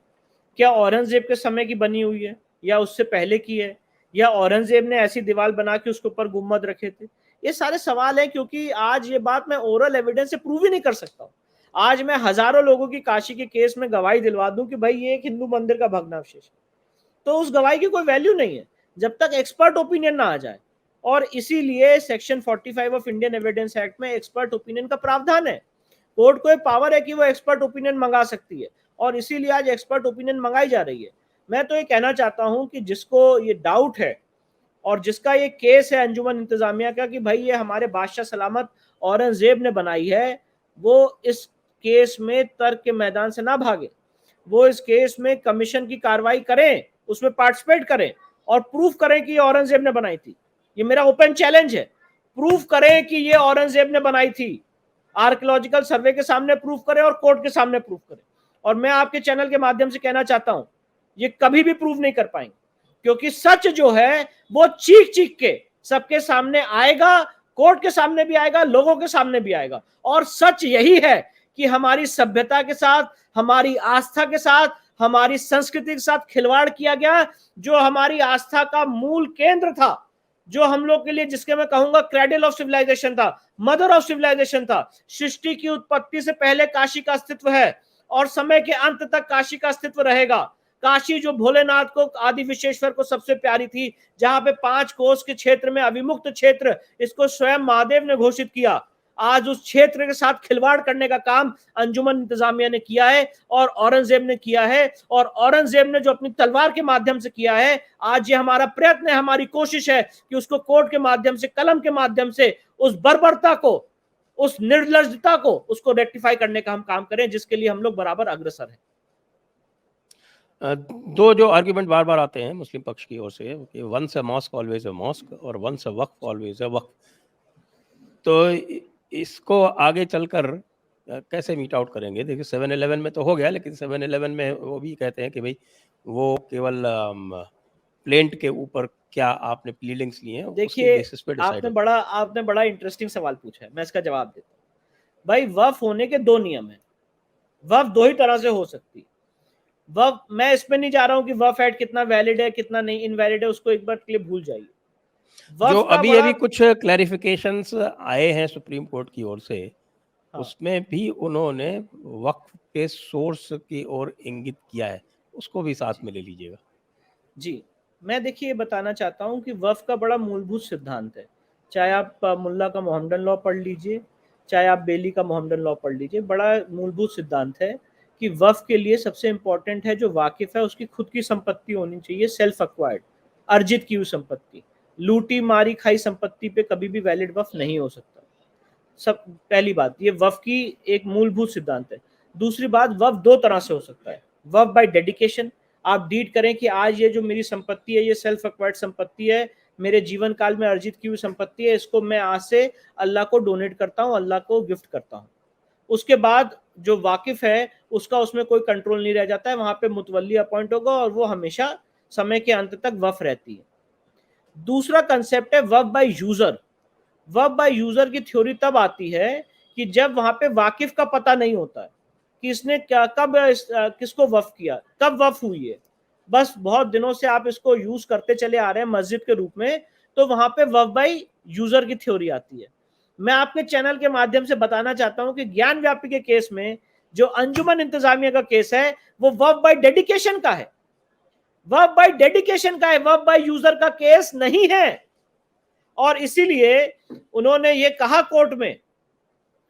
क्या औरंगजेब के समय की बनी हुई है या उससे पहले की है, या औरंगजेब ने ऐसी दीवार बना के उसके ऊपर गुम्बद रखे थे। ये सारे सवाल हैं, क्योंकि आज ये बात मैं ओरल एविडेंस से प्रूव ही नहीं कर सकता हूँ। आज मैं हजारों लोगों की काशी के केस में गवाही दिलवा दूं कि भाई ये एक हिंदू मंदिर का भग्नावशेष है, तो उस गवाही की कोई वैल्यू नहीं है जब तक एक्सपर्ट ओपिनियन ना आ जाए। और इसीलिए section 45 of Indian evidence act में एक्सपर्ट ओपिनियन का प्रावधान है। कोर्ट को पावर है कि वो एक्सपर्ट ओपिनियन मंगा सकती है, और इसीलिए आज एक्सपर्ट ओपिनियन मंगाई जा रही है। मैं तो ये कहना चाहता हूं कि जिसको ये डाउट है और जिसका ये केस है अंजुमन इंतजामिया का कि भाई ये हमारे बादशाह सलामत औरंगजेब ने बनाई है, वो इस केस में तर्क के मैदान से ना भागे, वो इस केस में कमीशन की कार्रवाई करें, उसमें पार्टिसिपेट करें और प्रूफ करें कि ये औरंगजेब ने बनाई थी। ये मेरा ओपन चैलेंज है, प्रूफ करें कि ये औरंगजेब ने बनाई थी, आर्कियोलॉजिकल सर्वे के सामने प्रूफ करें और कोर्ट के सामने प्रूफ करें। और मैं आपके चैनल के माध्यम से कहना चाहता हूं, ये कभी भी प्रूफ नहीं कर पाएंगे, क्योंकि सच जो है वो चीख चीख के सबके सामने आएगा, कोर्ट के सामने भी आएगा, लोगों के सामने भी आएगा। और सच यही है कि हमारी सभ्यता के साथ, हमारी आस्था के साथ, हमारी संस्कृति के साथ खिलवाड़ किया गया। जो हमारी आस्था का मूल केंद्र था, जो हम लोग के लिए, जिसके मैं कहूंगा क्रेडल ऑफ सिविलाइजेशन था, मदर ऑफ सिविलाइजेशन था, सृष्टि की उत्पत्ति से पहले काशी का अस्तित्व है और समय के अंत तक काशी का अस्तित्व रहेगा। काशी जो भोलेनाथ को, आदि विश्वेश्वर को सबसे प्यारी थी, जहां पे 5 कोस के क्षेत्र में अविमुक्त क्षेत्र, इसको स्वयं महादेव ने घोषित किया। आज उस क्षेत्र के साथ खिलवाड़ करने का काम अंजुमन इंतजामिया ने किया है और औरंगजेब ने किया है, और औरंगजेब ने जो अपनी तलवार के माध्यम से किया है, आज ये हमारा प्रयत्न है, हमारी कोशिश है कि उसको कोर्ट के माध्यम से, कलम के माध्यम से उस बर्बरता को, उस निर्लज्जता को, उसको रेक्टिफाई करने का हम काम करें, जिसके लिए हम लोग बराबर अग्रसर हैं। दो जो आर्ग्यूमेंट बार बार आते हैं मुस्लिम पक्ष की ओर से कि once a mosque always a mosque और once a waqf always a waqf, तो इसको आगे चलकर कैसे मीट आउट करेंगे? देखिए 7-11 में तो हो गया, लेकिन 7-11 में वो भी कहते हैं कि भाई वो केवल प्लेंट के ऊपर क्या आपने प्लीडिंग्स लिए हैं, उसके बेसिस पे डिसाइड आपने बड़ा इंटरेस्टिंग सवाल पूछा है, मैं इसका जवाब देता हूं। भाई वफ होने के 2 नियम हैं, वफ 2 ही तरह से हो सकती है। वफ, मैं इसमें नहीं जा रहा हूं कि वफ एक्ट कितना वैलिड है कितना नहीं इनवैलिड है, उसको एक बार के लिए भूल जाइए। जो अभी अभी कुछ क्लैरिफिकेशंस आए हैं सुप्रीम कोर्ट की ओर से, हाँ, उसमें भी उन्होंने वक्फ के सोर्स की ओर इंगित किया है, उसको भी साथ में ले लीजिएगा। जी, मैं देखिए बताना चाहता हूं कि वक्फ का बड़ा मूलभूत सिद्धांत है, चाहे आप मुल्ला का मोहम्मदन लॉ पढ़ लीजिए, चाहे आप बेली का मोहम्मदन लॉ पढ़ लीजिए, बड़ा मूलभूत सिद्धांत है कि वक्फ के लिए सबसे इंपॉर्टेंट है, जो वाकिफ है उसकी खुद की संपत्ति होनी चाहिए, सेल्फ एक्वायर्ड, अर्जित की हुई संपत्ति। लूटी मारी खाई संपत्ति पे कभी भी वैलिड वक्फ नहीं हो सकता। सब पहली बात, ये वक्फ की एक मूलभूत सिद्धांत है। दूसरी बात, वक्फ 2 तरह से हो सकता है। वक्फ बाय डेडिकेशन, आप डीड करें कि आज ये जो मेरी संपत्ति है, ये सेल्फ एक्वायर्ड संपत्ति है, मेरे जीवन काल में अर्जित की हुई संपत्ति है, इसको मैं आज से अल्लाह को डोनेट करता हूं, अल्लाह को गिफ्ट करता हूं। उसके बाद जो वाकिफ है उसका उसमें कोई कंट्रोल नहीं रह जाता है, वहां पे मुतवल्ली अपॉइंट होगा और वो हमेशा समय के अंत तक वक्फ रहती है। दूसरा कंसेप्ट है waqf by user. Waqf by user की थ्योरी तब आती है कि जब वहां पे वाकिफ का पता नहीं होता है कि इसने क्या, कब किसको वक्फ किया, कब वक्फ हुई है, बस बहुत दिनों से आप इसको यूज करते चले आ रहे हैं मस्जिद के रूप में, तो वहां पे वक्फ बाय यूजर की थ्योरी आती है। मैं आपके चैनल के माध्यम से बताना चाहता हूं कि ज्ञान व्यापी के केस में जो अंजुमन इंतजामिया का केस है, वो वक्फ बाय डेडिकेशन का है, वक्फ बाय डेडिकेशन का है, वक्फ बाय यूजर का केस नहीं है। और इसीलिए उन्होंने ये कहा कोर्ट में,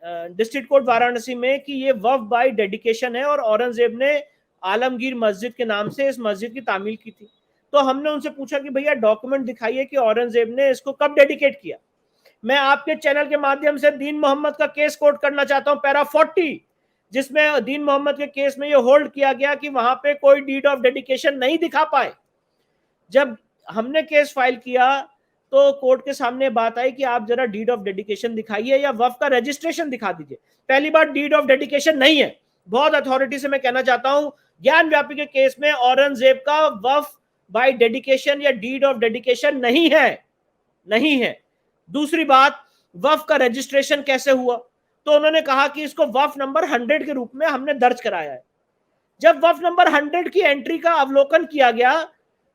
डिस्ट्रिक्ट कोर्ट वाराणसी में, कि ये वक्फ बाय डेडिकेशन है और औरंगजेब ने आलमगीर मस्जिद के नाम से इस मस्जिद की तामील की थी। तो हमने उनसे पूछा कि भैया डॉक्यूमेंट दिखाइए कि औरंगजेब ने इसको कब डेडिकेट किया। मैं आपके चैनल के माध्यम से दीन मोहम्मद का केस कोट करना चाहता हूं, पैरा 40, जिसमें दीन मोहम्मद के केस में ये होल्ड किया गया कि वहां पे कोई डीड ऑफ डेडिकेशन नहीं दिखा पाए। जब हमने केस फाइल किया तो कोर्ट के सामने बात आई कि आप जरा डीड ऑफ डेडिकेशन दिखाइए या वक्फ का रजिस्ट्रेशन दिखा दीजिए। पहली बार डीड ऑफ डेडिकेशन नहीं है, बहुत अथॉरिटी से मैं कहना चाहता हूं, ज्ञान व्यापी के केस में औरंगजेब का वक्फ बाय डेडिकेशन या डीड ऑफ डेडिकेशन नहीं है, नहीं है। दूसरी बात, वक्फ का रजिस्ट्रेशन कैसे हुआ, तो उन्होंने कहा कि इसको वक्फ नंबर 100 के रूप में हमने दर्ज कराया है। जब वक्फ नंबर 100 की एंट्री का अवलोकन किया गया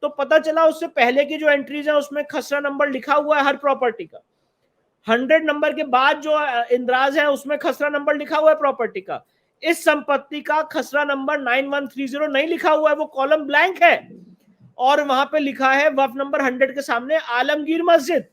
तो पता चला उससे पहले की जो एंट्रीज है उसमें खसरा नंबर लिखा हुआ है हर प्रॉपर्टी का। 100 नंबर के बाद जो इंद्राज है उसमें खसरा नंबर लिखा हुआ है प्रॉपर्टी का। इस संपत्ति का खसरा नंबर 9130 नहीं लिखा हुआ है, वो कॉलम ब्लैंक है, और वहां पे लिखा है वक्फ नंबर 100 के सामने आलमगीर मस्जिद,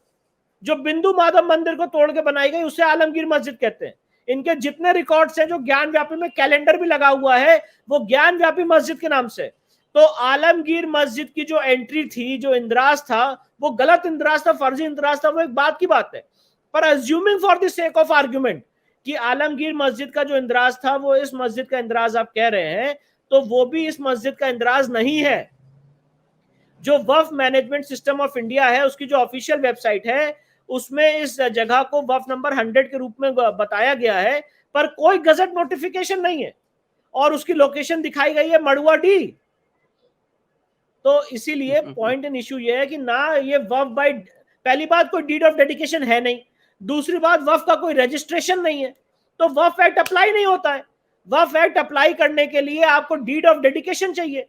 जो बिंदु माधव मंदिर को तोड़ के बनाई गई, उसे आलमगीर मस्जिद कहते हैं। इनके जितने रिकॉर्ड्स हैं, जो ज्ञान व्यापी में कैलेंडर भी लगा हुआ है, वो ज्ञान व्यापी मस्जिद के नाम से। तो आलमगीर मस्जिद की जो एंट्री थी, जो इंद्राज था, वो गलत इंद्राज था, फर्जी इंद्राज था, वो एक बात की बात है। पर assuming for the sake of argument कि आलमगीर मस्जिद का जो इंद्राज था वो इस मस्जिद का इंद्राज आप कह रहे हैं, तो वो भी इस मस्जिद का इंद्राज नहीं है। जो वक्फ मैनेजमेंट सिस्टम ऑफ इंडिया है, उसकी जो ऑफिशियल वेबसाइट है, उसमें इस जगह को वक्फ नंबर 100 के रूप में बताया गया है, पर कोई गजट नोटिफिकेशन नहीं है, और उसकी लोकेशन दिखाई गई है मड़ुआ डी। तो इसीलिए पॉइंट एंड इश्यू ये है कि ना ये वक्फ बाय, पहली बात कोई डीड ऑफ डेडिकेशन है नहीं, दूसरी बात वक्फ का कोई रजिस्ट्रेशन नहीं है, तो वक्फ एक्ट अप्लाई नहीं होता है। वक्फ एक्ट अप्लाई करने के लिए आपको डीड ऑफ डेडिकेशन चाहिए,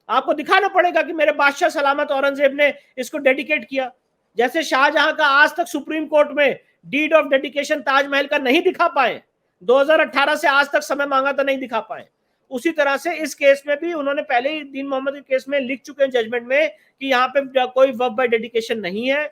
आपको दिखाना पड़ेगा कि मेरे बादशाह सलामत औरंगजेब ने इसको डेडिकेट किया। जैसे शाहजहां का आज तक सुप्रीम कोर्ट में डीड ऑफ डेडिकेशन ताजमहल का नहीं दिखा पाए, 2018 से आज तक समय मांगा तो नहीं दिखा पाए, उसी तरह से इस केस में भी उन्होंने पहले ही दीन मोहम्मद के केस में लिख चुके हैं जजमेंट में कि यहाँ पे कोई वक्फ बाय डेडिकेशन नहीं है,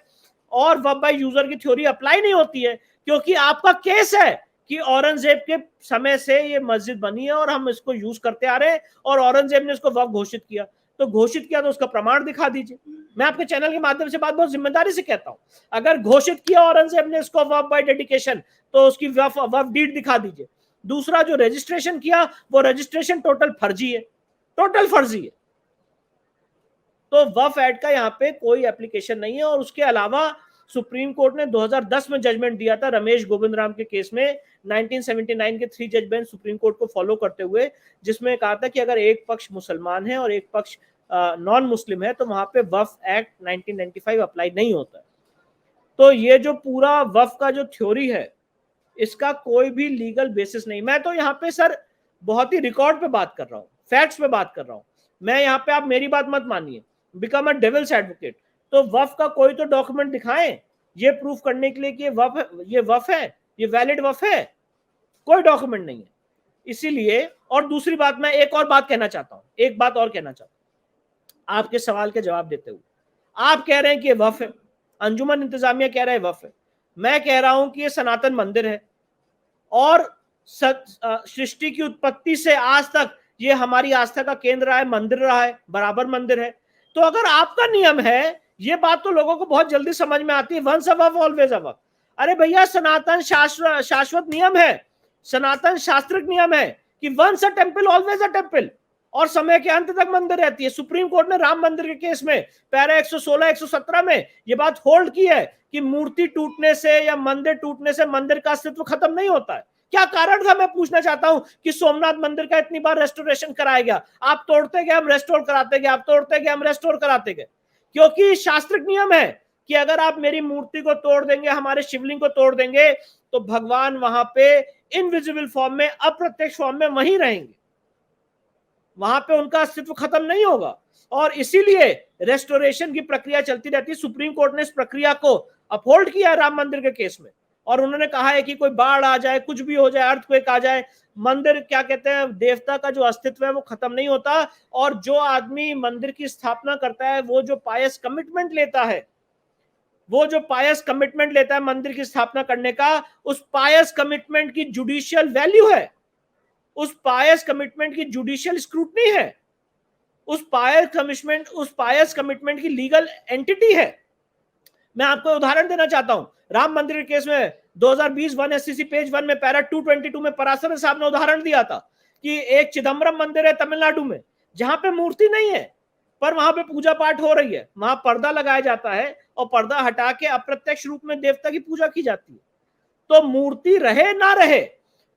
और वक्फ बाय यूजर की थ्योरी अप्लाई नहीं होती है, क्योंकि आपका केस है कि औरंगजेब के समय से ये मस्जिद बनी है और हम इसको यूज करते आ रहे हैं, और औरंगजेब ने इसको वक्फ घोषित किया, तो घोषित किया तो उसका प्रमाण दिखा दीजिए। मैं आपके चैनल के माध्यम से बात बहुत जिम्मेदारी से कहता हूं, अगर घोषित किया औरंगजेब ने इसको वक्फ बाय डेडिकेशन, तो उसकी वक्फ डीड दिखा दीजिए। दूसरा, जो रजिस्ट्रेशन किया वो रजिस्ट्रेशन टोटल फर्जी है, टोटल फर्जी है। तो वक्फ एक्ट का यहाँ पे कोई एप्लीकेशन नहीं है। और उसके अलावा सुप्रीम कोर्ट ने 2010 में जजमेंट दिया था रमेश गोविंद राम के केस में, 1979 के 3 जज बेंच सुप्रीम कोर्ट को फॉलो करते हुए, जिसमें कहा था कि अगर एक पक्ष मुसलमान है और एक पक्ष नॉन मुस्लिम है, तो वहां पे वक्फ एक्ट 1995 अप्लाई नहीं होता है। तो ये जो पूरा वक्फ का जो थ्योरी है, इसका कोई भी लीगल बेसिस नहीं। मैं तो यहाँ पे सर बहुत ही रिकॉर्ड पे बात कर रहा हूँ, फैक्ट्स पे बात कर रहा हूँ। मैं यहाँ पे, आप मेरी बात मत मानिए, बिकम अ डेविल्स एडवोकेट। तो वक्फ का कोई तो डॉक्यूमेंट दिखाएं ये प्रूफ करने के लिए कि ये वक्फ है, ये वैलिड वक्फ है, कोई डॉक्यूमेंट नहीं है। इसीलिए, और दूसरी बात, मैं एक और बात कहना चाहता हूं, एक बात और कहना चाहता हूं आपके सवाल के जवाब देते हुए। आप कह रहे हैं कि ये वक्फ है, अंजुमन इंतजामिया कह रहा है वक्फ है, मैं कह रहा हूं कि ये सनातन मंदिर है, और सृष्टि की उत्पत्ति से आज तक ये हमारी आस्था का केंद्र रहा है, मंदिर रहा है, बराबर मंदिर है। तो अगर आपका नियम है, ये बात तो लोगों को बहुत जल्दी समझ में आती है, once a waqf always a वक्फ। अरे भैया, सनातन शाश्वत नियम है, सनातन शास्त्रिक नियम है कि once a temple always a temple, और समय के अंत तक मंदिर रहती है। सुप्रीम कोर्ट ने राम मंदिर के केस में पैरा 116 117 में ये बात होल्ड की है कि मूर्ति टूटने से या मंदिर टूटने से मंदिर का अस्तित्व खत्म नहीं होता है। क्या कारण था, मैं पूछना चाहता हूं, कि सोमनाथ मंदिर का इतनी बार रेस्टोरेशन कराया गया, आप तोड़ते गए हम रेस्टोर कराते गए, आप तोड़ते गए हम रेस्टोर कराते गए, क्योंकि शास्त्रिक नियम है कि अगर आप मेरी मूर्ति को तोड़ देंगे, हमारे शिवलिंग को तोड़ देंगे, तो भगवान वहां पे इनविजिबल फॉर्म में, अप्रत्यक्ष फॉर्म में वहीं रहेंगे, वहां पे उनका अस्तित्व खत्म नहीं होगा। और इसीलिए रेस्टोरेशन की प्रक्रिया चलती रहती है। सुप्रीम कोर्ट ने इस प्रक्रिया को अपहोल्ड किया राम मंदिर के केस में, और उन्होंने कहा है कि कोई बाढ़ आ जाए, कुछ भी हो जाए, अर्थक्वेक आ जाए, मंदिर, क्या कहते हैं, देवता का जो अस्तित्व है वो खत्म नहीं होता। और जो आदमी मंदिर की स्थापना करता है, वो जो पायस कमिटमेंट लेता है, वो जो पायस कमिटमेंट लेता है मंदिर की स्थापना करने का, उस पायस कमिटमेंट की जुडिशियल वैल्यू है, उस पायस कमिटमेंट की जुडिशियल स्क्रूटनी है, उस पायस कमिटमेंट की लीगल एंटिटी है। मैं आपको उदाहरण देना चाहता हूं, राम मंदिर के केस में 2020 1 SCC पेज 1 में पैरा 222 में पराशर साहब ने उदाहरण दिया था कि एक चिदम्बरम मंदिर है तमिलनाडु में, जहां पे मूर्ति नहीं है, पर वहां पे पूजा पाठ हो रही है, वहां पर्दा लगाया जाता है, और पर्दा हटा के अप्रत्यक्ष रूप में देवता की पूजा की जाती है। तो मूर्ति रहे ना रहे,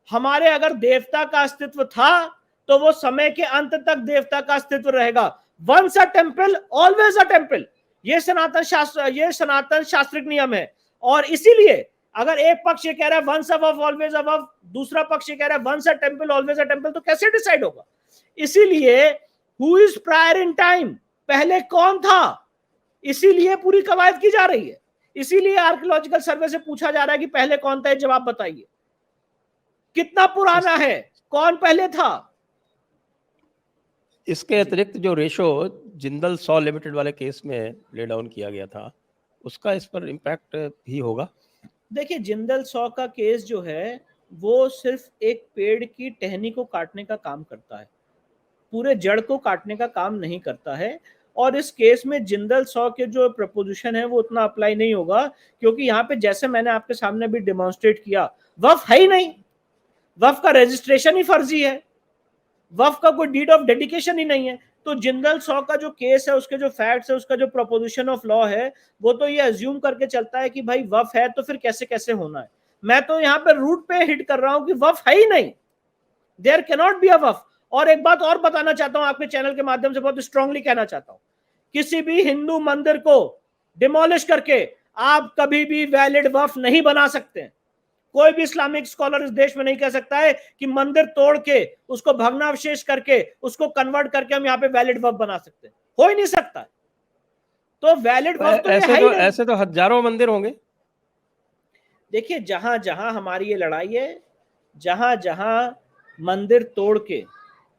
हमारे अगर देवता का अस्तित्व था, तो वो समय के अंत तक देवता का अस्तित्व रहेगा। Once a temple always a temple, ये सनातन शास्त्रिक नियम है। और इसीलिए अगर एक पक्ष ये कह रहा है once a waqf always a वक्फ, दूसरा पक्ष ये कह रहा है once a temple always a temple, तो कैसे डिसाइड होगा? इसीलिए who is prior in time, पहले कौन था, इसीलिए पूरी कवायद की जा रही है। इसीलिए आर्कियोलॉजिकल सर्वे से पूछा जा रहा है कि पहले कौन था, जवाब बताइए, कितना पुराना है, कौन पहले था। इसके अतिरिक्त जो रेशो जिंदल सॉ लिमिटेड वाले केस में ले डाउन किया गया था, उसका इस पर इम्पैक्ट भी होगा? देखिए, जिंदल सॉ का केस जो है वो सिर्फ एक पेड़ की टहनी को काटने का काम करता है, पूरे जड़ को काटने का काम नहीं करता है। और इस केस में जिंदल 100 के जो प्रपोजिशन है वो उतना अप्लाई नहीं होगा, क्योंकि यहाँ पे जैसे मैंने आपके सामने भी डेमोन्स्ट्रेट किया, वफ है ही नहीं, वफ का रजिस्ट्रेशन ही फर्जी है, वफ का कोई डीड ऑफ डेडिकेशन ही नहीं है। तो जिंदल 100 का जो केस है, उसके जो फैक्ट्स है, उसका जो प्रोपोजिशन ऑफ लॉ है, वो तो ये अज्यूम करके चलता है कि भाई वफ है तो फिर कैसे कैसे होना है। मैं तो यहाँ पे रूट पे हिट कर रहा हूं कि वफ है ही नहीं, there can not be a waqf. और एक बात और बताना चाहता हूं, आपके चैनल के माध्यम से बहुत स्ट्रांगली कहना चाहता हूं, किसी भी हिंदू मंदिर को डिमोलिश करके आप कभी भी वैलिड वफ नहीं बना सकते। कोई भी इस्लामिक स्कॉलर इस देश में नहीं कह सकता है कि मंदिर तोड़ के उसको भग्नावशेष करके उसको कन्वर्ट करके हम यहाँ पे वैलिड वफ बना सकते हैं, हो ही नहीं सकता। तो वैलिड वफ तो ऐसे तो हजारों मंदिर होंगे। देखिए, जहां जहां हमारी ये लड़ाई है, जहां जहां मंदिर तोड़ के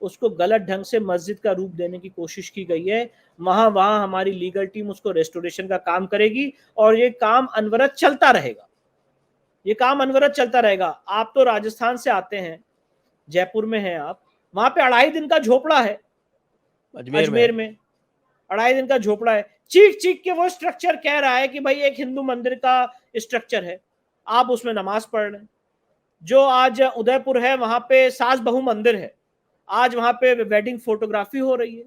उसको गलत ढंग से मस्जिद का रूप देने की कोशिश की गई है, वहां वहां हमारी लीगल टीम उसको रेस्टोरेशन का काम करेगी और ये काम अनवरत चलता रहेगा, ये काम अनवरत चलता रहेगा। आप तो राजस्थान से आते हैं, जयपुर में हैं आप, वहां पे 2.5 दिन का झोपड़ा है, अजमेर में 2.5 दिन का झोपड़ा है, चीख चीख के वो स्ट्रक्चर कह रहा है कि भाई एक हिंदू मंदिर का स्ट्रक्चर है, आप उसमें नमाज पढ़ रहे हैं। जो आज उदयपुर है, वहां पे सास बहू मंदिर है, आज वहां पे वेडिंग फोटोग्राफी हो रही है,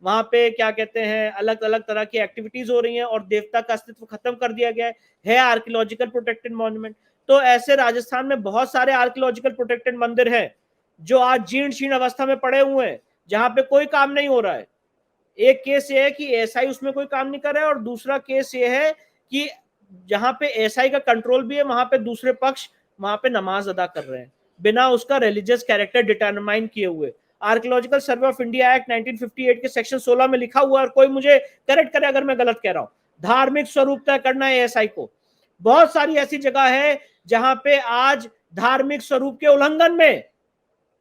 वहां पे क्या कहते हैं अलग अलग तरह की एक्टिविटीज हो रही हैं और देवता का अस्तित्व खत्म कर दिया गया है आर्कियोलॉजिकल प्रोटेक्टेड मॉन्यूमेंट। तो ऐसे राजस्थान में बहुत सारे आर्कियोलॉजिकल प्रोटेक्टेड मंदिर हैं जो आज जीर्ण शीर्ण अवस्था में पड़े हुए हैं, जहां पे कोई काम नहीं हो रहा है। एक केस ये है कि एसआई उसमें कोई काम नहीं कर रहा है, और दूसरा केस ये है कि जहां पे एसआई का कंट्रोल भी है, वहां पे दूसरे पक्ष वहां पे नमाज अदा कर रहे हैं बिना उसका रिलीजियस कैरेक्टर डिटरमाइन किए हुए। Archaeological survey of India act 1958 के सेक्शन 16 में लिखा हुआ है, और कोई मुझे करेक्ट करे अगर मैं गलत कह रहा हूं, धार्मिक स्वरूप तय करना है एसआई को। बहुत सारी ऐसी जगह है जहां पे आज धार्मिक स्वरूप के उल्लंघन में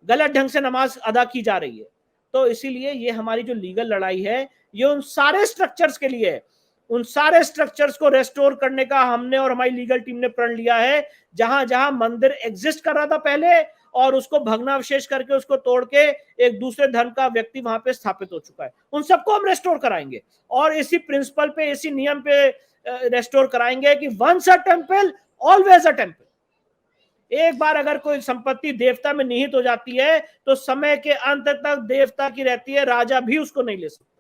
गलत ढंग से नमाज अदा की जा रही है। तो इसीलिए ये हमारी जो लीगल लड़ाई है, ये उन सारे स्ट्रक्चर्स के लिए है, उन सारे स्ट्रक्चर्स को रेस्टोर करने का हमने और हमारी लीगल टीम ने प्रण लिया है। जहां जहां मंदिर एग्जिस्ट कर रहा था पहले और उसको भग्नावशेष करके उसको तोड़ के एक दूसरे धर्म का व्यक्ति वहां पे स्थापित हो चुका है, उन सबको हम रेस्टोर कराएंगे और इसी प्रिंसिपल पे, इसी नियम पे रेस्टोर कराएंगे कि once a temple always a temple. एक बार अगर कोई संपत्ति देवता में निहित हो जाती है तो समय के अंत तक देवता की रहती है, राजा भी उसको नहीं ले सकता।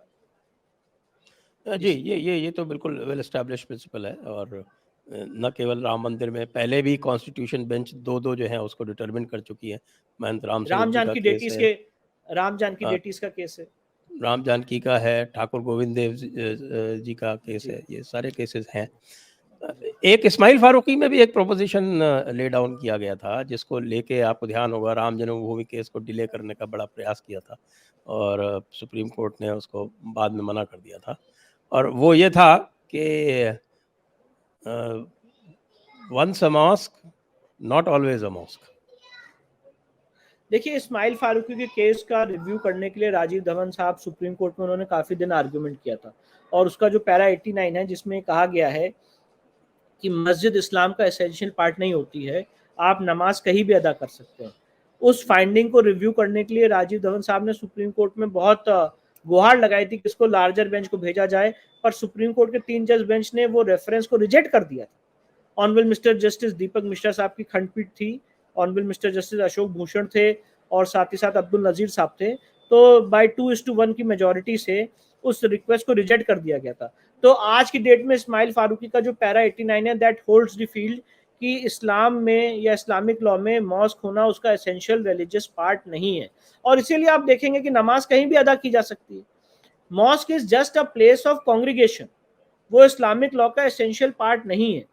जी, ये तो बिल्कुल वेल एस्टैब्लिश्ड प्रिंसिपल है। और न केवल राम मंदिर में, पहले भी कॉन्स्टिट्यूशन बेंच दो जो है उसको डिटरमिन कर चुकी है। महंत राम स्वरूप जी का केस है, राम जानकी डेटीज का केस है, राम जानकी का है, ठाकुर गोविंद देव जी का केस है, ये सारे केसेस हैं। एक इस्माइल फारूकी में भी एक प्रोपोजिशन ले डाउन किया गया था, जिसको लेके आपको ध्यान होगा, राम जन्मभूमि केस को डिले करने का बड़ा प्रयास किया था और सुप्रीम कोर्ट ने उसको बाद में मना कर दिया था। और वो ये था कि once a mosque not always a mosque. देखिए, इस्माइल फारूकी के केस का रिव्यू करने के लिए राजीव धवन साहब सुप्रीम कोर्ट में उन्होंने काफी दिन आर्ग्यूमेंट किया था, और उसका जो पैरा 89 है जिसमें कहा गया है कि मस्जिद इस्लाम का एसेंशियल पार्ट नहीं होती है, आप नमाज कहीं भी अदा कर सकते हैं। उस फाइंडिंग को रिव्यू करने के लिए राजीव धवन साहब ने सुप्रीम कोर्ट में बहुत गुहार लगाई थी कि इसको लार्जर बेंच को भेजा जाए, पर सुप्रीम कोर्ट के 3 जज बेंच ने वो रेफरेंस को रिजेक्ट कर दिया था। ऑनरेबल मिस्टर जस्टिस दीपक मिश्रा साहब की खंडपीठ थी, honourable mister justice Ashok Bhushan थे और साथ ही साथ अब्दुल नजीर साहब थे। तो बाय 2:1 की मेजोरिटी से उस रिक्वेस्ट को रिजेक्ट कर दिया गया था। तो आज की डेट में इस्माइल फारूकी का जो पैरा 89 है, दैट होल्ड्स द फील्ड कि इस्लाम में या इस्लामिक लॉ में मॉस्क होना उसका एसेंशियल रिलीजियस पार्ट नहीं है, और इसीलिए आप देखेंगे कि नमाज कहीं भी अदा की जा सकती है। Mask is just a place of congregation, वो इस्लामिक लॉ का एसेंशियल पार्ट नहीं है।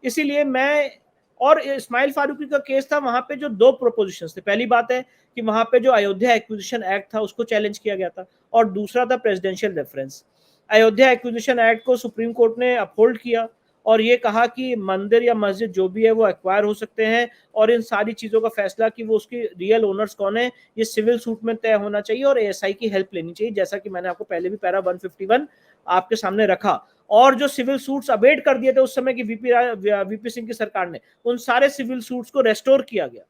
इसीलिए मैं, और इस्माइल फारूकी का केस था, वहां पे जो 2 प्रोपोजिशंस थे, पहली बात है कि वहां पे जो अयोध्या एक्विजिशन एक्ट था उसको चैलेंज किया गया था, और दूसरा था presidential reference. Ayodhya acquisition act को सुप्रीम कोर्ट ने अपहोल्ड किया और ये कहा कि मंदिर या मस्जिद जो भी है वो एक्वायर हो सकते हैं, और इन सारी चीजों का फैसला कि वो उसकी रियल ओनर्स कौन है ये सिविल सूट में तय होना चाहिए और एएसआई की हेल्प लेनी चाहिए, जैसा कि मैंने आपको पहले भी पैरा 151 आपके सामने रखा। और जो सिविल सूट्स अबेट कर दिए थे उस समय की वीपी सिंह की सरकार ने, उन सारे सिविल सूट्स को रेस्टोर किया गया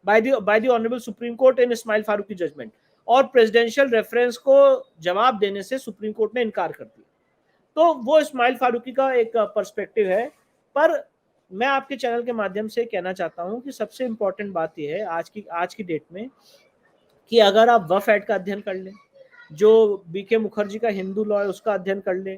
by the honourable supreme court in Ismail Farooqui judgement, और प्रेसिडेंशियल रेफरेंस को जवाब देने से सुप्रीम कोर्ट ने इनकार कर दिया। तो वो इस्माइल फारूकी का एक पर्सपेक्टिव है। पर मैं आपके चैनल के माध्यम से कहना चाहता हूं कि सबसे इंपॉर्टेंट बात यह है आज की डेट में कि अगर आप वफ एक्ट का अध्ययन कर लें, जो बीके मुखर्जी का हिंदू लॉ है उसका अध्ययन कर लें,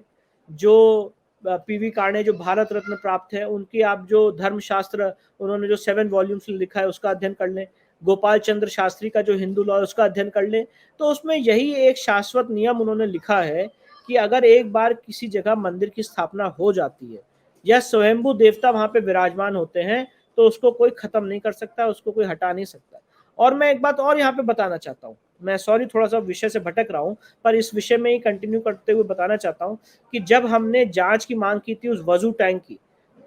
जो पीवी कार्णे जो भारत रत्न प्राप्त है उनकी आप जो धर्मशास्त्र उन्होंने जो 7 वॉल्यूम्स लिखा है उसका अध्ययन कर लें, गोपाल चंद्र शास्त्री का जो हिंदू लॉ है उसका अध्ययन कर लें, तो उसमें यही एक शाश्वत नियम उन्होंने लिखा है कि अगर एक बार किसी जगह मंदिर की स्थापना हो जाती है या स्वयंभू देवता वहां पे विराजमान होते हैं तो उसको कोई खत्म नहीं कर सकता, उसको कोई हटा नहीं सकता। और मैं एक बात और यहाँ पे बताना चाहता हूँ, मैं सॉरी थोड़ा सा विषय से भटक रहा हूँ, पर इस विषय में ही कंटिन्यू करते हुए बताना चाहता हूँ कि जब हमने जांच की मांग की थी उस वजू टैंक की,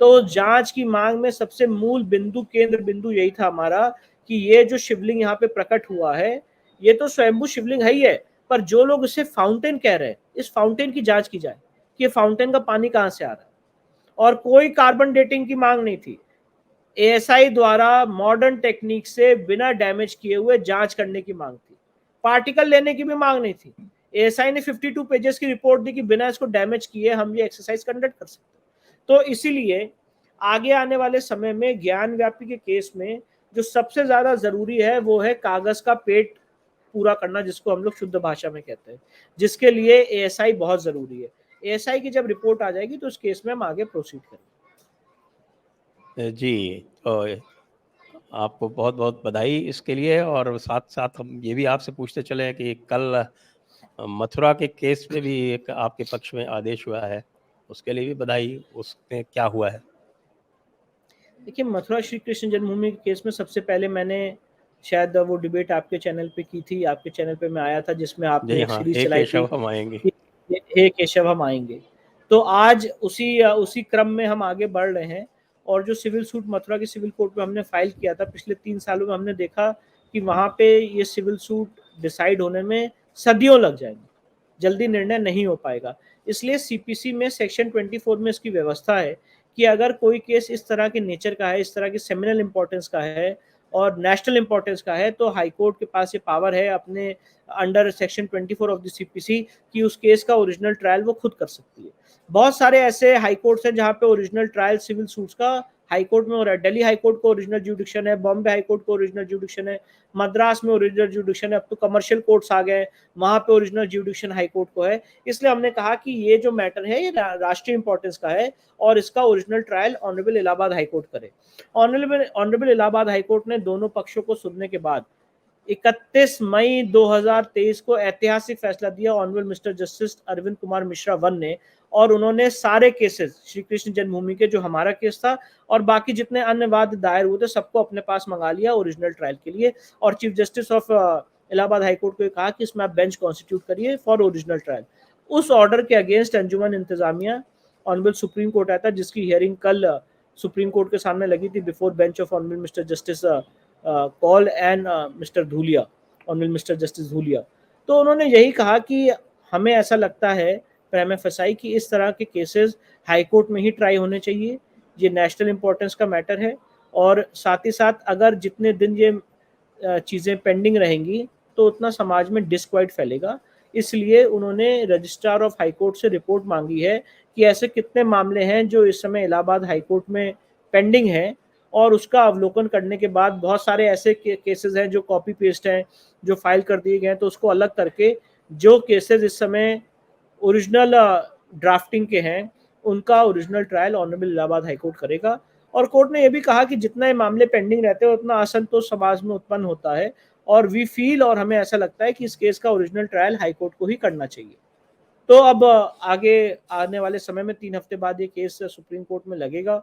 तो जांच की मांग में सबसे मूल बिंदु, केंद्र बिंदु यही था हमारा कि ये जो शिवलिंग यहाँ पे प्रकट हुआ है ये तो स्वयंभू शिवलिंग है ही है, पर जो लोग इसे फाउंटेन कह रहे हैं इस फाउंटेन की जांच की जाए कि फाउंटेन का पानी कहाँ से आ रहा है। और कोई कार्बन डेटिंग की मांग नहीं थी, एएसआई द्वारा मॉडर्न टेक्निक से बिना डैमेज किए हुए जांच करने की मांग थी, पार्टिकल लेने की भी मांग नहीं थी। एएसआई ने 52 पेजेस की रिपोर्ट दी कि बिना इसको डैमेज किए हम ये एक्सरसाइज कंडक्ट कर सकते हैं। तो इसीलिए आगे आने वाले समय में ज्ञान व्यापी के केस में जो सबसे ज्यादा जरूरी है वो है कागज का पेट पूरा करना, जिसको हम लोग शुद्ध भाषा में कहते हैं, जिसके लिए एएसआई बहुत जरूरी है। एएसआई की जब रिपोर्ट आ जाएगी तो उस केस में हम आगे प्रोसीड करेंगे। जी, तो आपको बहुत बहुत बधाई इसके लिए, और साथ साथ हम ये भी आपसे पूछते चले कि कल मथुरा के केस में भी एक आपके पक्ष में आदेश हुआ है, उसके लिए भी बधाई। उसमें क्या हुआ है? देखिए, मथुरा श्री कृष्ण जन्मभूमि के केस में सबसे पहले मैंने शायद वो डिबेट आपके चैनल पे की थी, आपके चैनल पे मैं आया था जिसमें आपने जी एक हाँ, सीरीज हे चलाई थी केशव हम आएंगे। कि हे केशव हम आएंगे। तो आज उसी क्रम में हम आगे बढ़ रहे हैं, और जो सिविल सूट मथुरा के सिविल कोर्ट में हमने फाइल किया था पिछले 3 सालों में, हमने देखा कि वहां पे ये सिविल सूट डिसाइड होने में सदियों लग जाएंगे, जल्दी निर्णय नहीं हो पाएगा। इसलिए सीपीसी में सेक्शन 24 में इसकी व्यवस्था है कि अगर कोई केस इस तरह के नेचर का है, इस तरह की सेमिनल इंपॉर्टेंस का है और नेशनल इंपॉर्टेंस का है, तो हाई कोर्ट के पास ये पावर है अपने under section 24 of the CPC कि उस केस का ओरिजिनल ट्रायल वो खुद कर सकती है। बहुत सारे ऐसे हाई कोर्ट्स हैं जहां पे ओरिजिनल ट्रायल सिविल सूट्स का हाई कोर्ट में हो रहा है। दिल्ली हाई कोर्ट को ओरिजिनल ज्यूडिक्शन है, बॉम्बे हाई कोर्ट को ओरिजिनल ज्यूडिक्शन है, मद्रास में ओरिजिनल ज्यूडिक्शन है, अब तो कमर्शियल कोर्ट्स आ गए, वहां पे ओरिजिनल ज्यूडिक्शन हाई कोर्ट को है। इसलिए हमने कहा कि ये जो मैटर है ये राष्ट्रीय इंपॉर्टेंस का है और इसका original trial honourable Allahabad high court करे। ऑनरेबल इलाहाबाद हाई कोर्ट ने दोनों पक्षों को सुनने के बाद 31 मई 2023 को ऐतिहासिक फैसला दिया honourable mister justice Arvind Kumar Mishra 1 ने, और उन्होंने सारे केसेस श्री कृष्ण जन्मभूमि के, जो हमारा केस था और बाकी जितने अन्य वाद दायर हुए थे, सबको अपने पास मंगा लिया ओरिजिनल ट्रायल के लिए। और chief justice of Allahabad high court को कहा कि इसमें आप बेंच कॉन्स्टिट्यूट करिए फॉर ओरिजिनल ट्रायल। उस ऑर्डर के अगेंस्ट अंजुमन इंतजामिया ऑनरेबल सुप्रीम कोर्ट आया था, जिसकी हियरिंग कल सुप्रीम कोर्ट के सामने लगी थी before bench of honourable mister justice Kaul and mister Dhulia, honourable mister justice Dhulia. तो उन्होंने यही कहा कि हमें ऐसा लगता है प्रेमा फसाई कि इस तरह के केसेस हाई कोर्ट में ही ट्राई होने चाहिए, ये नेशनल इंपॉर्टेंस का मैटर है, और साथ ही साथ अगर जितने दिन ये चीज़ें पेंडिंग रहेंगी तो उतना समाज में डिस्क्वाइट फैलेगा। इसलिए उन्होंने रजिस्ट्रार ऑफ हाई कोर्ट से रिपोर्ट मांगी है कि ऐसे कितने मामले हैं जो इस समय इलाहाबाद हाई कोर्ट में पेंडिंग हैं, और उसका अवलोकन करने के बाद बहुत सारे ऐसे केसेस हैं जो कॉपी पेस्ट हैं, जो फाइल कर दिए गए हैं, तो उसको अलग करके जो केसेस इस समय ओरिजिनल ड्राफ्टिंग के हैं उनका original trial honourable Allahabad high court करेगा। और कोर्ट ने यह भी कहा कि जितना ये मामले पेंडिंग रहते हैं उतना असंतोष समाज में उत्पन्न होता है, और वी फील, और हमें ऐसा लगता है कि इस केस का ओरिजिनल ट्रायल हाई कोर्ट को ही करना चाहिए। तो अब आगे आने वाले समय में 3 हफ्ते बाद ये केस सुप्रीम कोर्ट में लगेगा,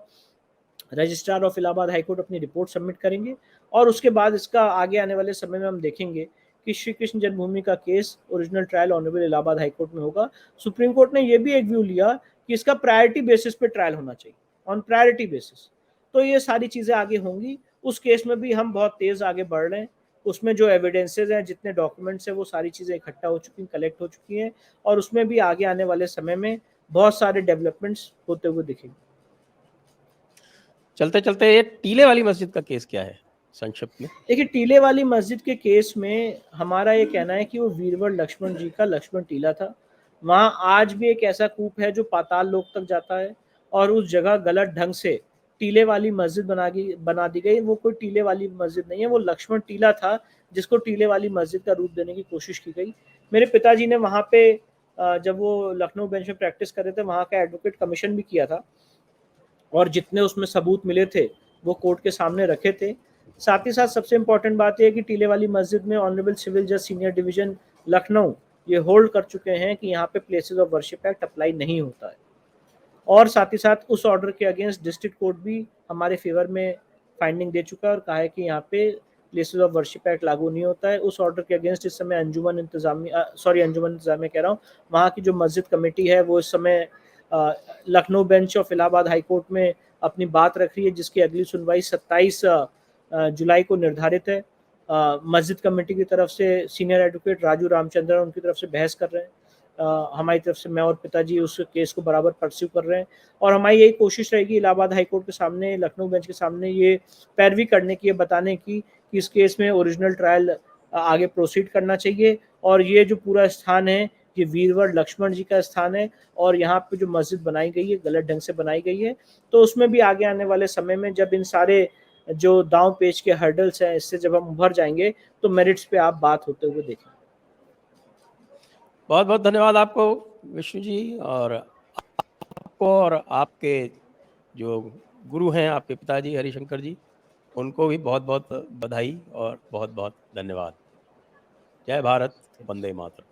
registrar of Allahabad high court अपनी रिपोर्ट सबमिट करेंगे, और उसके बाद इसका आगे आने वाले समय में हम देखेंगे कि श्री कृष्ण जन्मभूमि का case original trial honourable Allahabad high court में होगा। सुप्रीम कोर्ट ने यह भी एक व्यू लिया कि इसका प्रायोरिटी बेसिस पे ट्रायल होना चाहिए, ऑन प्रायोरिटी बेसिस। तो ये सारी चीजें आगे होंगी। उस केस में भी हम बहुत तेज आगे बढ़ रहे हैं, उसमें जो एविडेंसेज हैं, जितने डॉक्यूमेंट्स हैं, वो सारी चीजें इकट्ठा हो चुकी हैं, कलेक्ट हो चुकी हैं, और उसमें भी आगे आने वाले समय में बहुत सारे डेवलपमेंट्स होते हुए दिखेंगे। चलते चलते ये टीले वाली मस्जिद का केस क्या है संक्षिप्त में? देखिए, टीले वाली मस्जिद के केस में हमारा ये कहना है कि वो वीरवर लक्ष्मण जी का लक्ष्मण टीला था। वहाँ आज भी एक ऐसा कूप है जो पाताल लोक तक जाता है, और उस जगह गलत ढंग से टीले वाली मस्जिद बना दी गई। वो कोई टीले वाली मस्जिद नहीं है, वो लक्ष्मण टीला था जिसको टीले वाली मस्जिद का रूप देने की कोशिश की गई। मेरे पिताजी ने वहाँ पे जब वो लखनऊ बेंच में प्रैक्टिस कर रहे थे, वहाँ का एडवोकेट कमीशन भी किया था, और जितने उसमें सबूत मिले थे वो कोर्ट के सामने रखे थे। साथ ही साथ सबसे इम्पोर्टेंट बात यह है कि टीले वाली मस्जिद में ऑनरेबल सिविल जज सीनियर डिवीजन लखनऊ ये होल्ड कर चुके हैं कि यहाँ पे places of worship act apply नहीं होता है, और साथ ही साथ उस ऑर्डर के अगेंस्ट डिस्ट्रिक्ट कोर्ट भी हमारे फेवर में फाइंडिंग दे चुका है और कहा है कि यहाँ पे प्लेसेस ऑफ वर्शिप एक्ट लागू नहीं होता है। उस ऑर्डर के अगेंस्ट इस समय अंजुमन इंतजामिया कह रहा हूँ, वहाँ की जो मस्जिद कमेटी है वो इस समय Lucknow bench of Allahabad high court में अपनी बात रख रही है, जिसकी अगली सुनवाई 27 जुलाई को निर्धारित है। मस्जिद कमेटी की तरफ से सीनियर एडवोकेट राजू रामचंद्रन उनकी तरफ से बहस कर रहे हैं, हमारी तरफ से मैं और पिताजी उस केस को बराबर परस्यू कर रहे हैं, और हमारी यही कोशिश रहेगी इलाहाबाद हाई कोर्ट के सामने, लखनऊ बेंच के सामने ये पैरवी करने की, ये बताने की कि इस केस में ओरिजिनल ट्रायल आगे प्रोसीड करना चाहिए, और ये जो पूरा स्थान है ये वीरवर लक्ष्मण जी का स्थान है, और यहाँ पे जो मस्जिद बनाई गई है गलत ढंग से बनाई गई है। तो उसमें भी आगे आने वाले समय में जब इन सारे जो दांव पेच के हर्डल्स हैं इससे जब हम उभर जाएंगे तो मेरिट्स पे आप बात होते हुए देखेंगे। बहुत बहुत धन्यवाद आपको विष्णु जी, और आपको और आपके जो गुरु हैं आपके पिताजी हरिशंकर जी, उनको भी बहुत बहुत बधाई और बहुत बहुत धन्यवाद। जय भारत, वंदे मातरम।